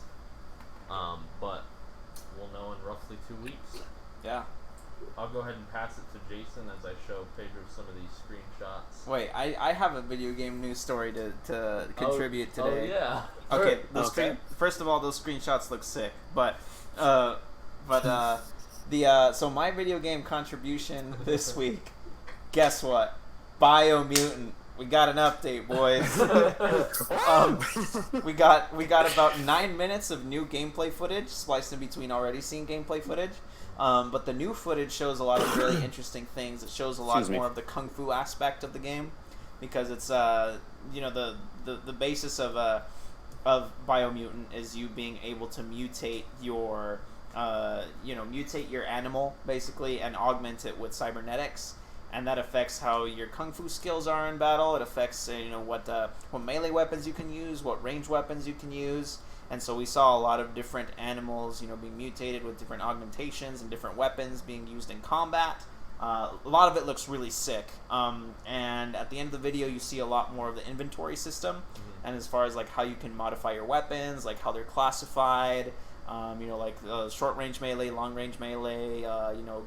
but we'll know in roughly 2 weeks. Yeah. I'll go ahead and pass it to Jason as I show Pedro some of these screenshots. Wait, I have a video game news story to contribute today. Oh yeah. Okay. First of all, those screenshots look sick, but so my video game contribution this week. Guess what? Biomutant. We got an update, boys. We got about 9 minutes of new gameplay footage spliced in between already seen gameplay footage. But the new footage shows a lot of really interesting things. It shows a lot more of the kung fu aspect of the game, because it's the basis of Biomutant is you being able to mutate your animal basically and augment it with cybernetics, and that affects how your kung fu skills are in battle. It affects what melee weapons you can use, what range weapons you can use. And so we saw a lot of different animals, being mutated with different augmentations and different weapons being used in combat. A lot of it looks really sick. And at the end of the video, you see a lot more of the inventory system. Mm-hmm. And as far as how you can modify your weapons, how they're classified, short range melee, long range melee,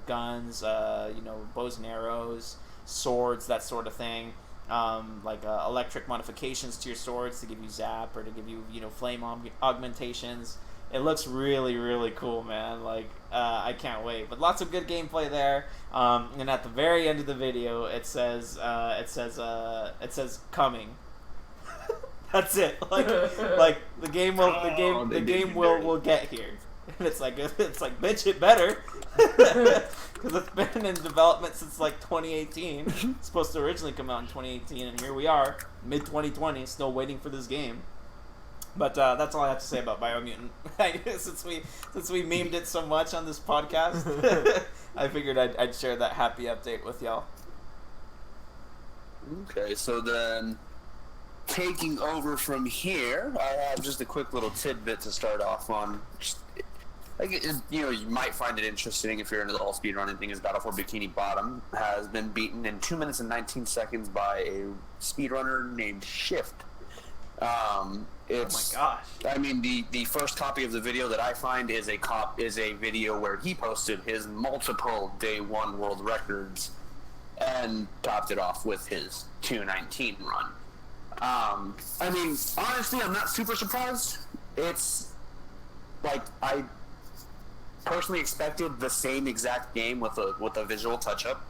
guns, bows and arrows, swords, that sort of thing. Electric modifications to your swords to give you zap or to give you flame augmentations. It looks really, really cool, man. I can't wait. But lots of good gameplay there. And at the very end of the video, it says coming. That's it. The game will get here. And it's like bitch, it better. Because it's been in development since 2018. It's supposed to originally come out in 2018, and here we are, mid 2020, still waiting for this game. But that's all I have to say about Biomutant. since we memed it so much on this podcast, I figured I'd share that happy update with y'all. Okay, so then taking over from here, I have just a quick little tidbit to start off on. You might find it interesting if you're into the whole speedrunning thing. Is Battle for Bikini Bottom has been beaten in 2 minutes and 19 seconds by a speedrunner named Shift. Oh my gosh! I mean, the first copy of the video that I find is a video where he posted his multiple day one world records and topped it off with his 2:19 run. I mean, honestly, I'm not super surprised. It's I personally expected the same exact game with a visual touch-up.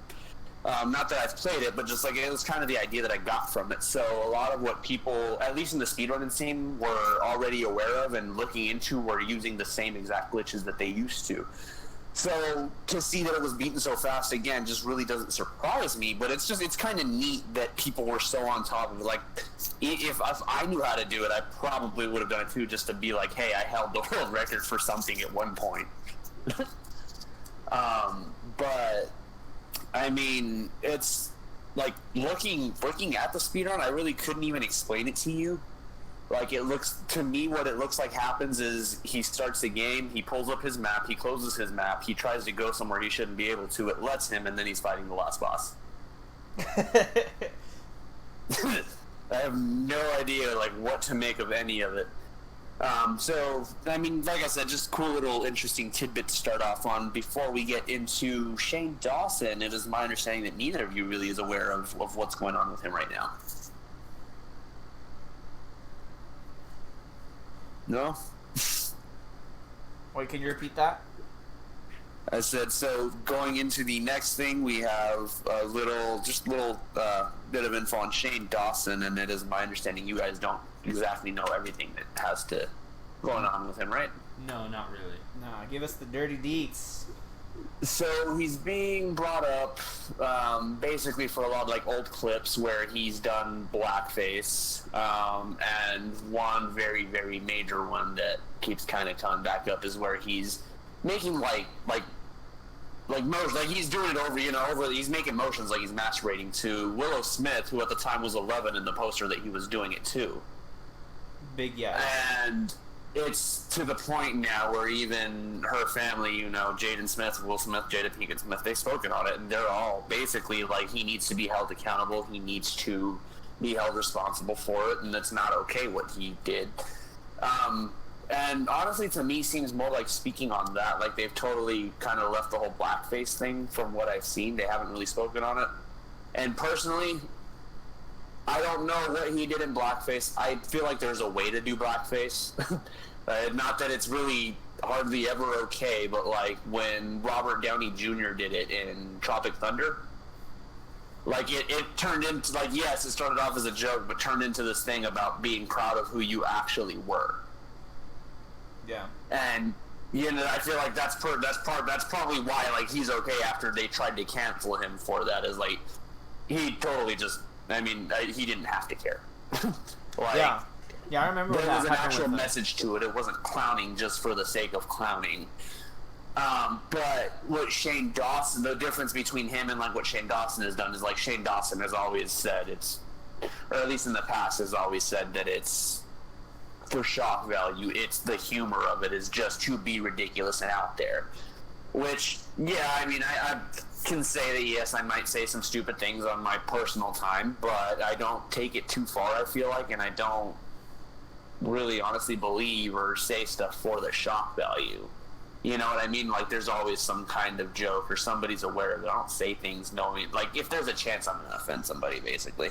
Not that I've played it, but just it was kind of the idea that I got from it. So a lot of what people, at least in the speedrunning scene, were already aware of and looking into were using the same exact glitches that they used to. So to see that it was beaten so fast again just really doesn't surprise me, but it's kind of neat that people were so on top of it. If I knew how to do it, I probably would have done it too, just to be hey, I held the world record for something at one point. But I mean, it's looking at the speedrun, I really couldn't even explain it to you. It looks to me, what it looks like happens is he starts the game, he pulls up his map, he closes his map, he tries to go somewhere he shouldn't be able to, it lets him, and then he's fighting the last boss. I have no idea what to make of any of it. So, I mean, like I said, just cool little interesting tidbit to start off on. Before we get into Shane Dawson, it is my understanding that neither of you really is aware of what's going on with him right now. No? Wait, can you repeat that? I said, so going into the next thing, we have a little bit of info on Shane Dawson, and it is my understanding you guys don't exactly know everything that has to going on with him, right? No, not really. Nah, give us the dirty deets. So he's being brought up basically for a lot of like old clips where he's done blackface, and one very, very major one that keeps kind of coming back up is where he's making like motions, like he's doing it over, he's making motions like he's masturbating to Willow Smith, who at the time was 11 in the poster that he was doing it to. Big yes. And it's to the point now where even her family, Jaden Smith, Will Smith, Jada Pinkett Smith, they've spoken on it, and they're all basically like, he needs to be held accountable, he needs to be held responsible for it, and it's not okay what he did. And honestly, to me, seems more like speaking on that. Like, they've totally kind of left the whole blackface thing from what I've seen. They haven't really spoken on it. And personally, I don't know what he did in blackface. I feel like there's a way to do blackface. Not that it's really hardly ever okay, but like when Robert Downey Jr. did it in Tropic Thunder, like it turned into, like, yes, it started off as a joke, but turned into this thing about being proud of who you actually were. Yeah. And I feel like that's probably why like he's okay after they tried to cancel him for that, is like he totally just, he didn't have to care. Yeah, I remember there that was an actual with message to it. It wasn't clowning just for the sake of clowning. But what Shane Dawson, the difference between him and like what Shane Dawson has done is, like, Shane Dawson has always said or at least in the past has always said that it's for shock value. It's the humor of it is just to be ridiculous and out there. Which, yeah, I can say that, yes, I might say some stupid things on my personal time, but I don't take it too far, I feel like, and I don't really honestly believe or say stuff for the shock value. You know what I mean? Like, there's always some kind of joke or somebody's aware of it. I don't say things knowing, like, if there's a chance I'm going to offend somebody, basically.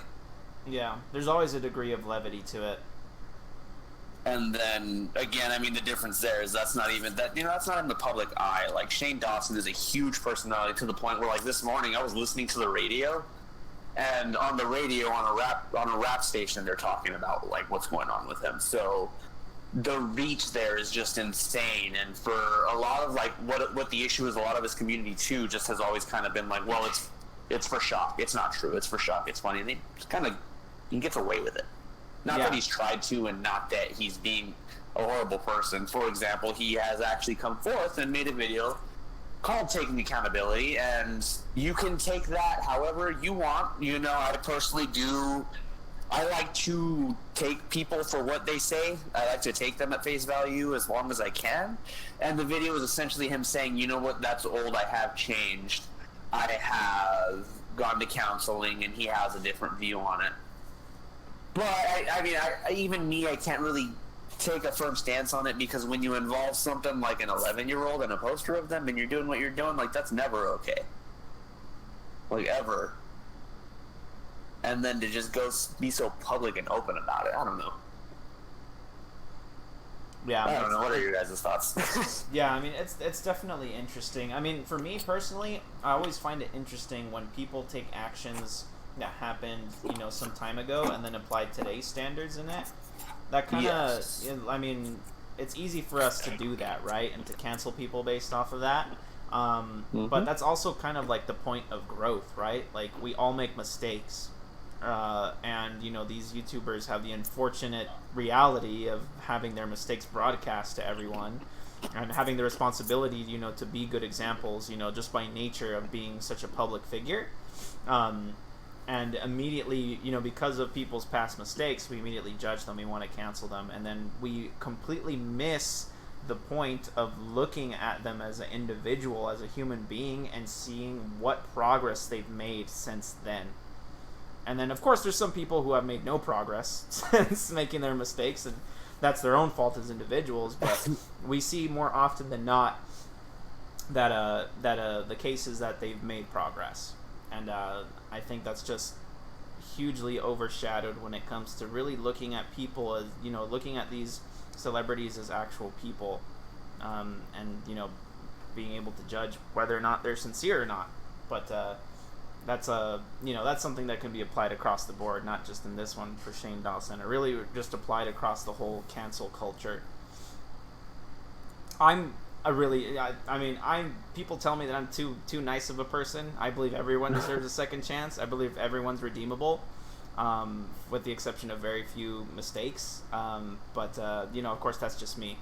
Yeah, there's always a degree of levity to it. And then, again, the difference there is that's not even in the public eye. Like, Shane Dawson is a huge personality to the point where, like, this morning I was listening to the radio, and on the radio, on a rap station, they're talking about, like, what's going on with him. So the reach there is just insane. And for a lot of, like, what the issue is, a lot of his community, too, just has always kind of been like, well, it's for shock. It's not true. It's for shock. It's funny. And he gets away with it. Not that he's tried to, and not that he's being a horrible person. For example, he has actually come forth and made a video called Taking Accountability, and you can take that however you want. I personally do. I like to take people for what they say. I like to take them at face value as long as I can. And the video is essentially him saying, you know what, that's old, I have changed. I have gone to counseling, and he has a different view on it. But, I can't really take a firm stance on it, because when you involve something like an 11-year-old and a poster of them, and you're doing what you're doing, like, that's never okay. Like, ever. And then to just go be so public and open about it, I don't know. Yeah, I don't know. What are your guys' thoughts? Yeah, it's definitely interesting. For me personally, I always find it interesting when people take actions that happened, some time ago, and then apply today's standards in it. That kind of, yes. It's easy for us to do that, right? And to cancel people based off of that. But that's also kind of like the point of growth, right? Like, we all make mistakes. And, these YouTubers have the unfortunate reality of having their mistakes broadcast to everyone, and having the responsibility, to be good examples, just by nature of being such a public figure. And immediately, because of people's past mistakes, we immediately judge them, we want to cancel them, and then we completely miss the point of looking at them as an individual, as a human being, and seeing what progress they've made since then. And then, of course, there's some people who have made no progress since making their mistakes, and that's their own fault as individuals, but we see more often than not that the cases that they've made progress. And I think that's just hugely overshadowed when it comes to really looking at people as, looking at these celebrities as actual people, and, being able to judge whether or not they're sincere or not. But that's that's something that can be applied across the board, not just in this one for Shane Dawson. It really just applied across the whole cancel culture. People tell me that I'm too nice of a person. I believe everyone deserves a second chance. I believe everyone's redeemable, with the exception of very few mistakes. But of course, that's just me.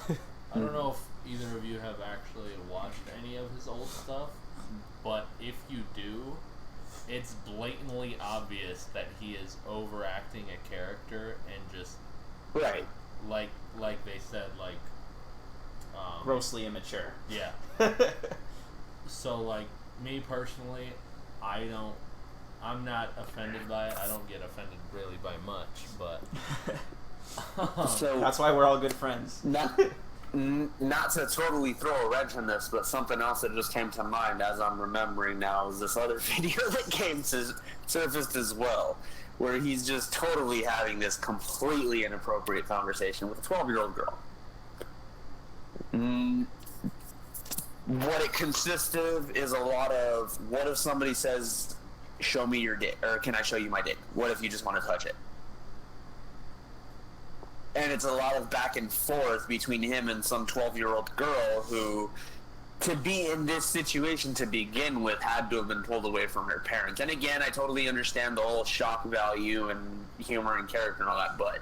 I don't know if either of you have actually watched any of his old stuff, but if you do, it's blatantly obvious that he is overacting a character and just Right. like they said, Grossly immature. Yeah. So, me personally, I'm not offended by it. I don't get offended really by much, but So That's why we're all good friends. not to totally throw a wrench in this, but something else that just came to mind as I'm remembering now is this other video that surfaced as well, where he's just totally having this completely inappropriate conversation with a 12-year-old girl. What it consists of is a lot of, what if somebody says, show me your dick, or can I show you my dick? What if you just want to touch it? And it's a lot of back and forth between him and some 12-year-old girl who, to be in this situation to begin with, had to have been pulled away from her parents. And again, I totally understand the whole shock value and humor and character and all that, but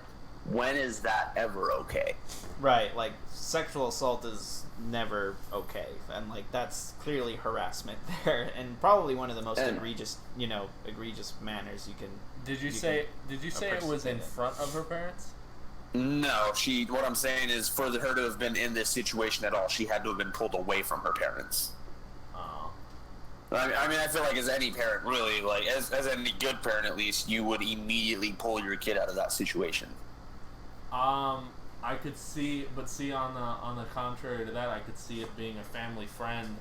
when is that ever okay? Right, sexual assault is never okay, and that's clearly harassment there, and probably one of the most egregious manners you can. Did you say it was in front of her parents? No, what I'm saying is, for her to have been in this situation at all, she had to have been pulled away from her parents. Oh. I feel like as any parent, really, as any good parent at least, you would immediately pull your kid out of that situation. I could see, on the contrary to that, I could see it being a family friend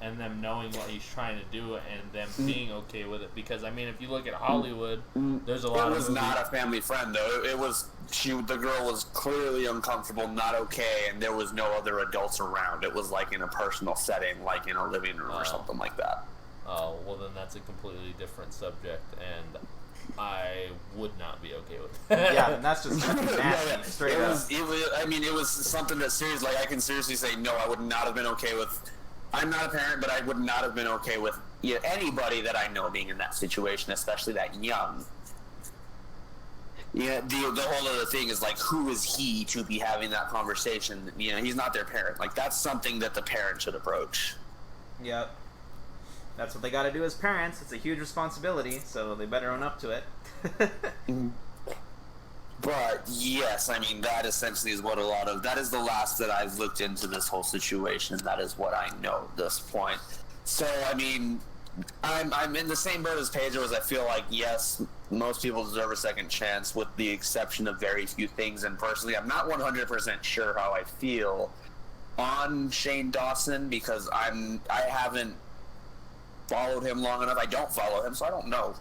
and them knowing what he's trying to do and them being okay with it. Because, if you look at Hollywood, there's a lot of movies. It was not a family friend, though. The girl was clearly uncomfortable, not okay, and there was no other adults around. It was in a personal setting, in a living room or something like that. Oh, well then that's a completely different subject, and I would not be okay with it. Yeah, and that's just nasty, straight up. It was something that seriously, I can seriously say, no, I would not have been okay with. I'm not a parent, but I would not have been okay with anybody that I know being in that situation, especially that young. Yeah, the whole other thing is, who is he to be having that conversation? He's not their parent. That's something that the parent should approach. Yep. That's what they got to do as parents. It's a huge responsibility, so they better own up to it. But yes, that essentially is what that is the last that I've looked into this whole situation. That is what I know at this point. So I'm in the same boat as Pedro, as I feel like, yes, most people deserve a second chance, with the exception of very few things. And personally, I'm not 100% sure how I feel on Shane Dawson, because I haven't followed him long enough. I don't follow him, so I don't know.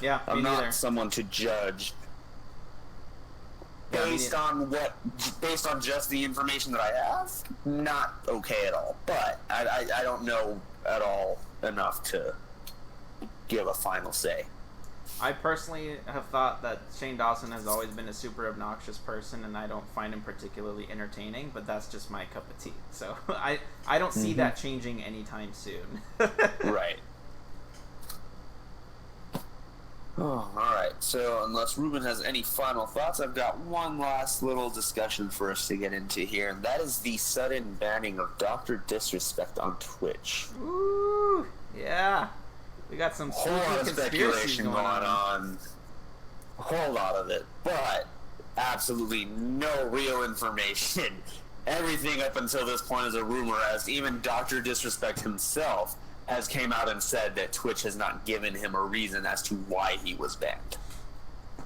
Yeah, I'm neither. not someone to judge based on just the information that I have. Not okay at all. But I don't know at all enough to give a final say. I personally have thought that Shane Dawson has always been a super obnoxious person, and I don't find him particularly entertaining, but that's just my cup of tea. So I don't see that changing anytime soon. Right. Oh, alright, so unless Ruben has any final thoughts, I've got one last little discussion for us to get into here, and that is the sudden banning of Dr. Disrespect on Twitch. Ooh, yeah. We got some whole lot of speculation going on. A whole lot of it, but absolutely no real information. Everything up until this point is a rumor, as even Dr. Disrespect himself has came out and said that Twitch has not given him a reason as to why he was banned.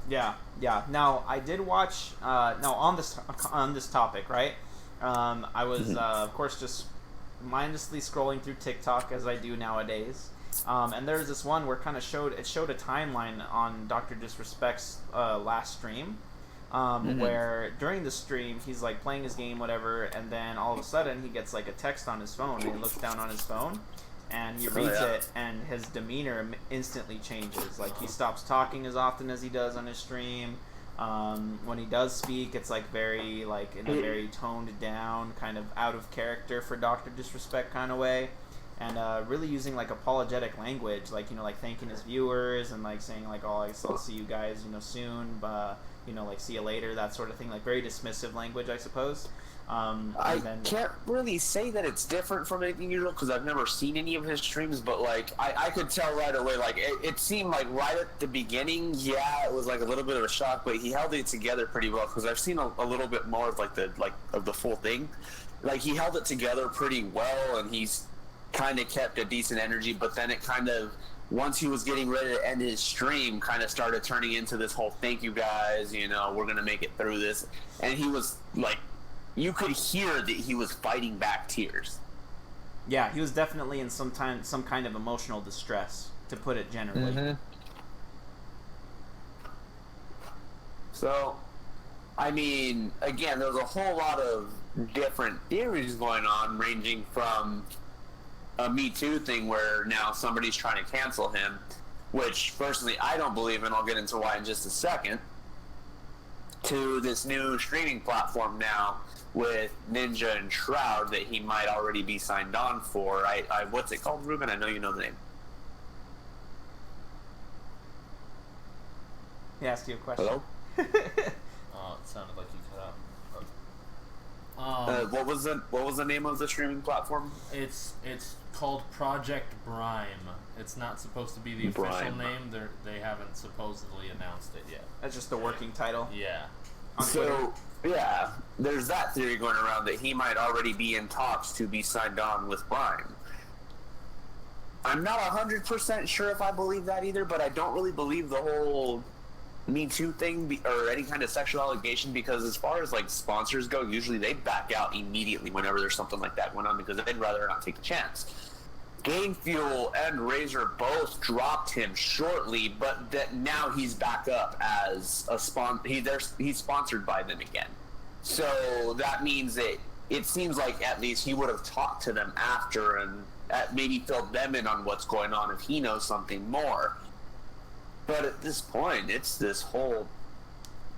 Yeah. Now, I did watch, on this topic, right? I was, of course, just mindlessly scrolling through TikTok, as I do nowadays. And there's this one where it showed a timeline on Dr. Disrespect's last stream, where during the stream he's like playing his game, whatever, and then all of a sudden he gets like a text on his phone, and he looks down on his phone, and he reads it, and his demeanor instantly changes. Like he stops talking as often as he does on his stream. When he does speak, it's like very like in a very toned down, kind of out of character for Dr. Disrespect kind of way, and really using like apologetic language, like like thanking his viewers and like saying like, oh, I'll see you guys soon, like see you later, that sort of thing, like very dismissive language, I suppose. I can't really say that it's different from anything usual because I've never seen any of his streams, but like I could tell right away, like it seemed like right at the beginning, it was like a little bit of a shock, but he held it together pretty well because I've seen a little bit more of like of the full thing. Like he held it together pretty well, and he's kind of kept a decent energy, but then it kind of, once he was getting ready to end his stream, kind of started turning into this whole thank you guys, we're gonna make it through this, and he was like, you could hear that he was fighting back tears. Yeah, he was definitely in some kind of emotional distress, to put it generally. So, I mean, again, there's a whole lot of different theories going on, ranging from a Me Too thing where now somebody's trying to cancel him, which personally I don't believe in. I'll get into why in just a second. To this new streaming platform now with Ninja and Shroud that he might already be signed on for. What's it called, Ruben? I know you know the name. He asked you a question. Hello? Oh, it sounded like you cut out. What was the name of the streaming platform? It's called Project Brime. It's not supposed to be the official name. They haven't supposedly announced it yet. That's just the working title. Yeah. So, yeah, there's that theory going around that he might already be in talks to be signed on with Brime. I'm not 100% sure if I believe that either, but I don't really believe the whole Me Too thing or any kind of sexual allegation, because as far as like sponsors go, usually they back out immediately whenever there's something like that going on because they'd rather not take the chance. Game Fuel and Razer both dropped him shortly, but that now he's back up as a he's sponsored by them again. So that means that it seems like at least he would have talked to them after and maybe filled them in on what's going on if he knows something more. But at this point, it's this whole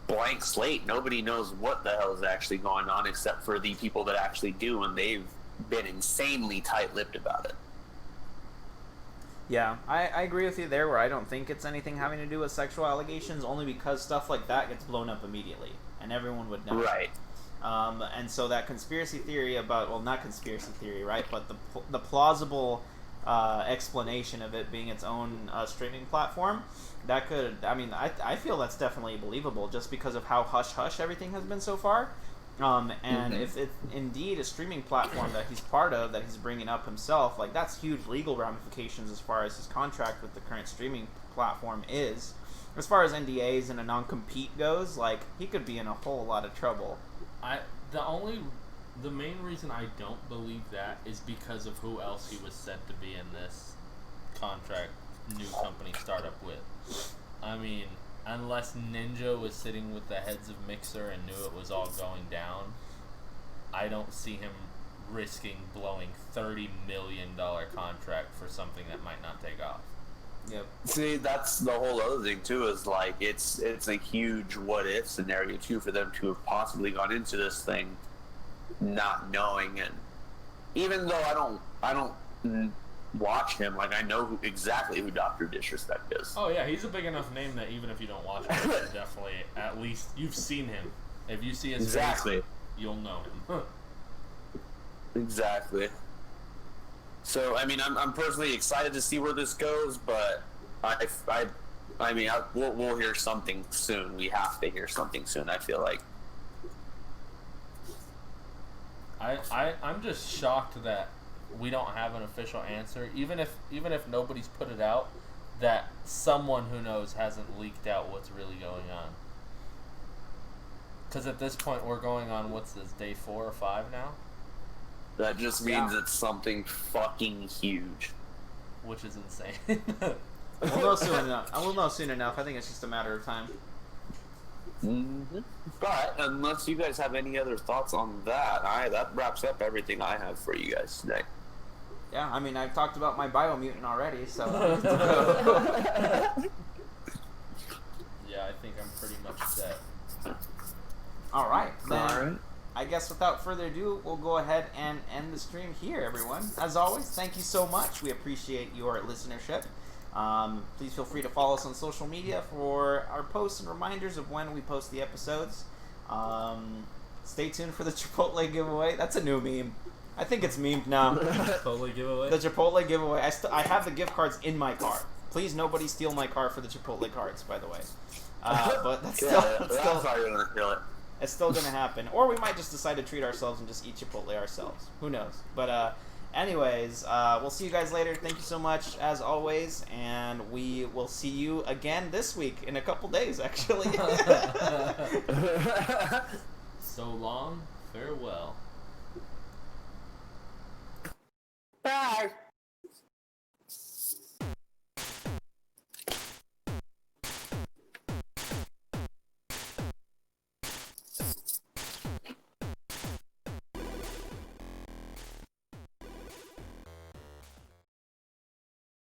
blank slate. Nobody knows what the hell is actually going on except for the people that actually do, and they've been insanely tight-lipped about it. Yeah, I agree with you there, where I don't think it's anything having to do with sexual allegations, only because stuff like that gets blown up immediately, and everyone would know. Right. And so that conspiracy theory about, well, not conspiracy theory, right, but the plausible explanation of it being its own streaming platform, that could, I feel that's definitely believable just because of how hush-hush everything has been so far. And if it's indeed a streaming platform that he's part of, that he's bringing up himself, like that's huge legal ramifications as far as his contract with the current streaming platform is. As far as NDAs and a non-compete goes, like he could be in a whole lot of trouble. The main reason I don't believe that is because of who else he was said to be in this contract new company startup with. I mean, unless Ninja was sitting with the heads of Mixer and knew it was all going down, I don't see him risking blowing $30 million contract for something that might not take off. Yep. See, that's the whole other thing too. Is like it's a huge what if scenario too for them to have possibly gone into this thing not knowing, and even though I don't watch him, like I know exactly who Dr. Disrespect is. Oh yeah, he's a big enough name that even if you don't watch him, you're definitely at least you've seen him. If you see his face, you'll know him. Exactly. So I mean, I'm personally excited to see where this goes, but we'll hear something soon. We have to hear something soon. I feel like. I'm just shocked that we don't have an official answer, even if nobody's put it out, that someone who knows hasn't leaked out what's really going on. Because at this point we're going on, what's this, day 4 or 5 now? That just means it's something fucking huge. Which is insane. We'll know soon enough. I will know soon enough. I think it's just a matter of time. But unless you guys have any other thoughts on that, that wraps up everything I have for you guys today. Yeah, I mean, I've talked about my Biomutant already, so. Yeah, I think I'm pretty much set. All right, then. All right. I guess without further ado, we'll go ahead and end the stream here, everyone. As always, thank you so much. We appreciate your listenership. Please feel free to follow us on social media for our posts and reminders of when we post the episodes. Stay tuned for the Chipotle giveaway. That's a new meme. I think it's memed now. Totally giveaway. The Chipotle giveaway. I have the gift cards in my car. Please, nobody steal my car for the Chipotle cards, by the way. But that's still, that's how you're gonna feel it. it's still gonna happen. Or we might just decide to treat ourselves and just eat Chipotle ourselves. Who knows? But anyways, we'll see you guys later. Thank you so much, as always, and we will see you again this week in a couple days, actually. So long, farewell. Bye.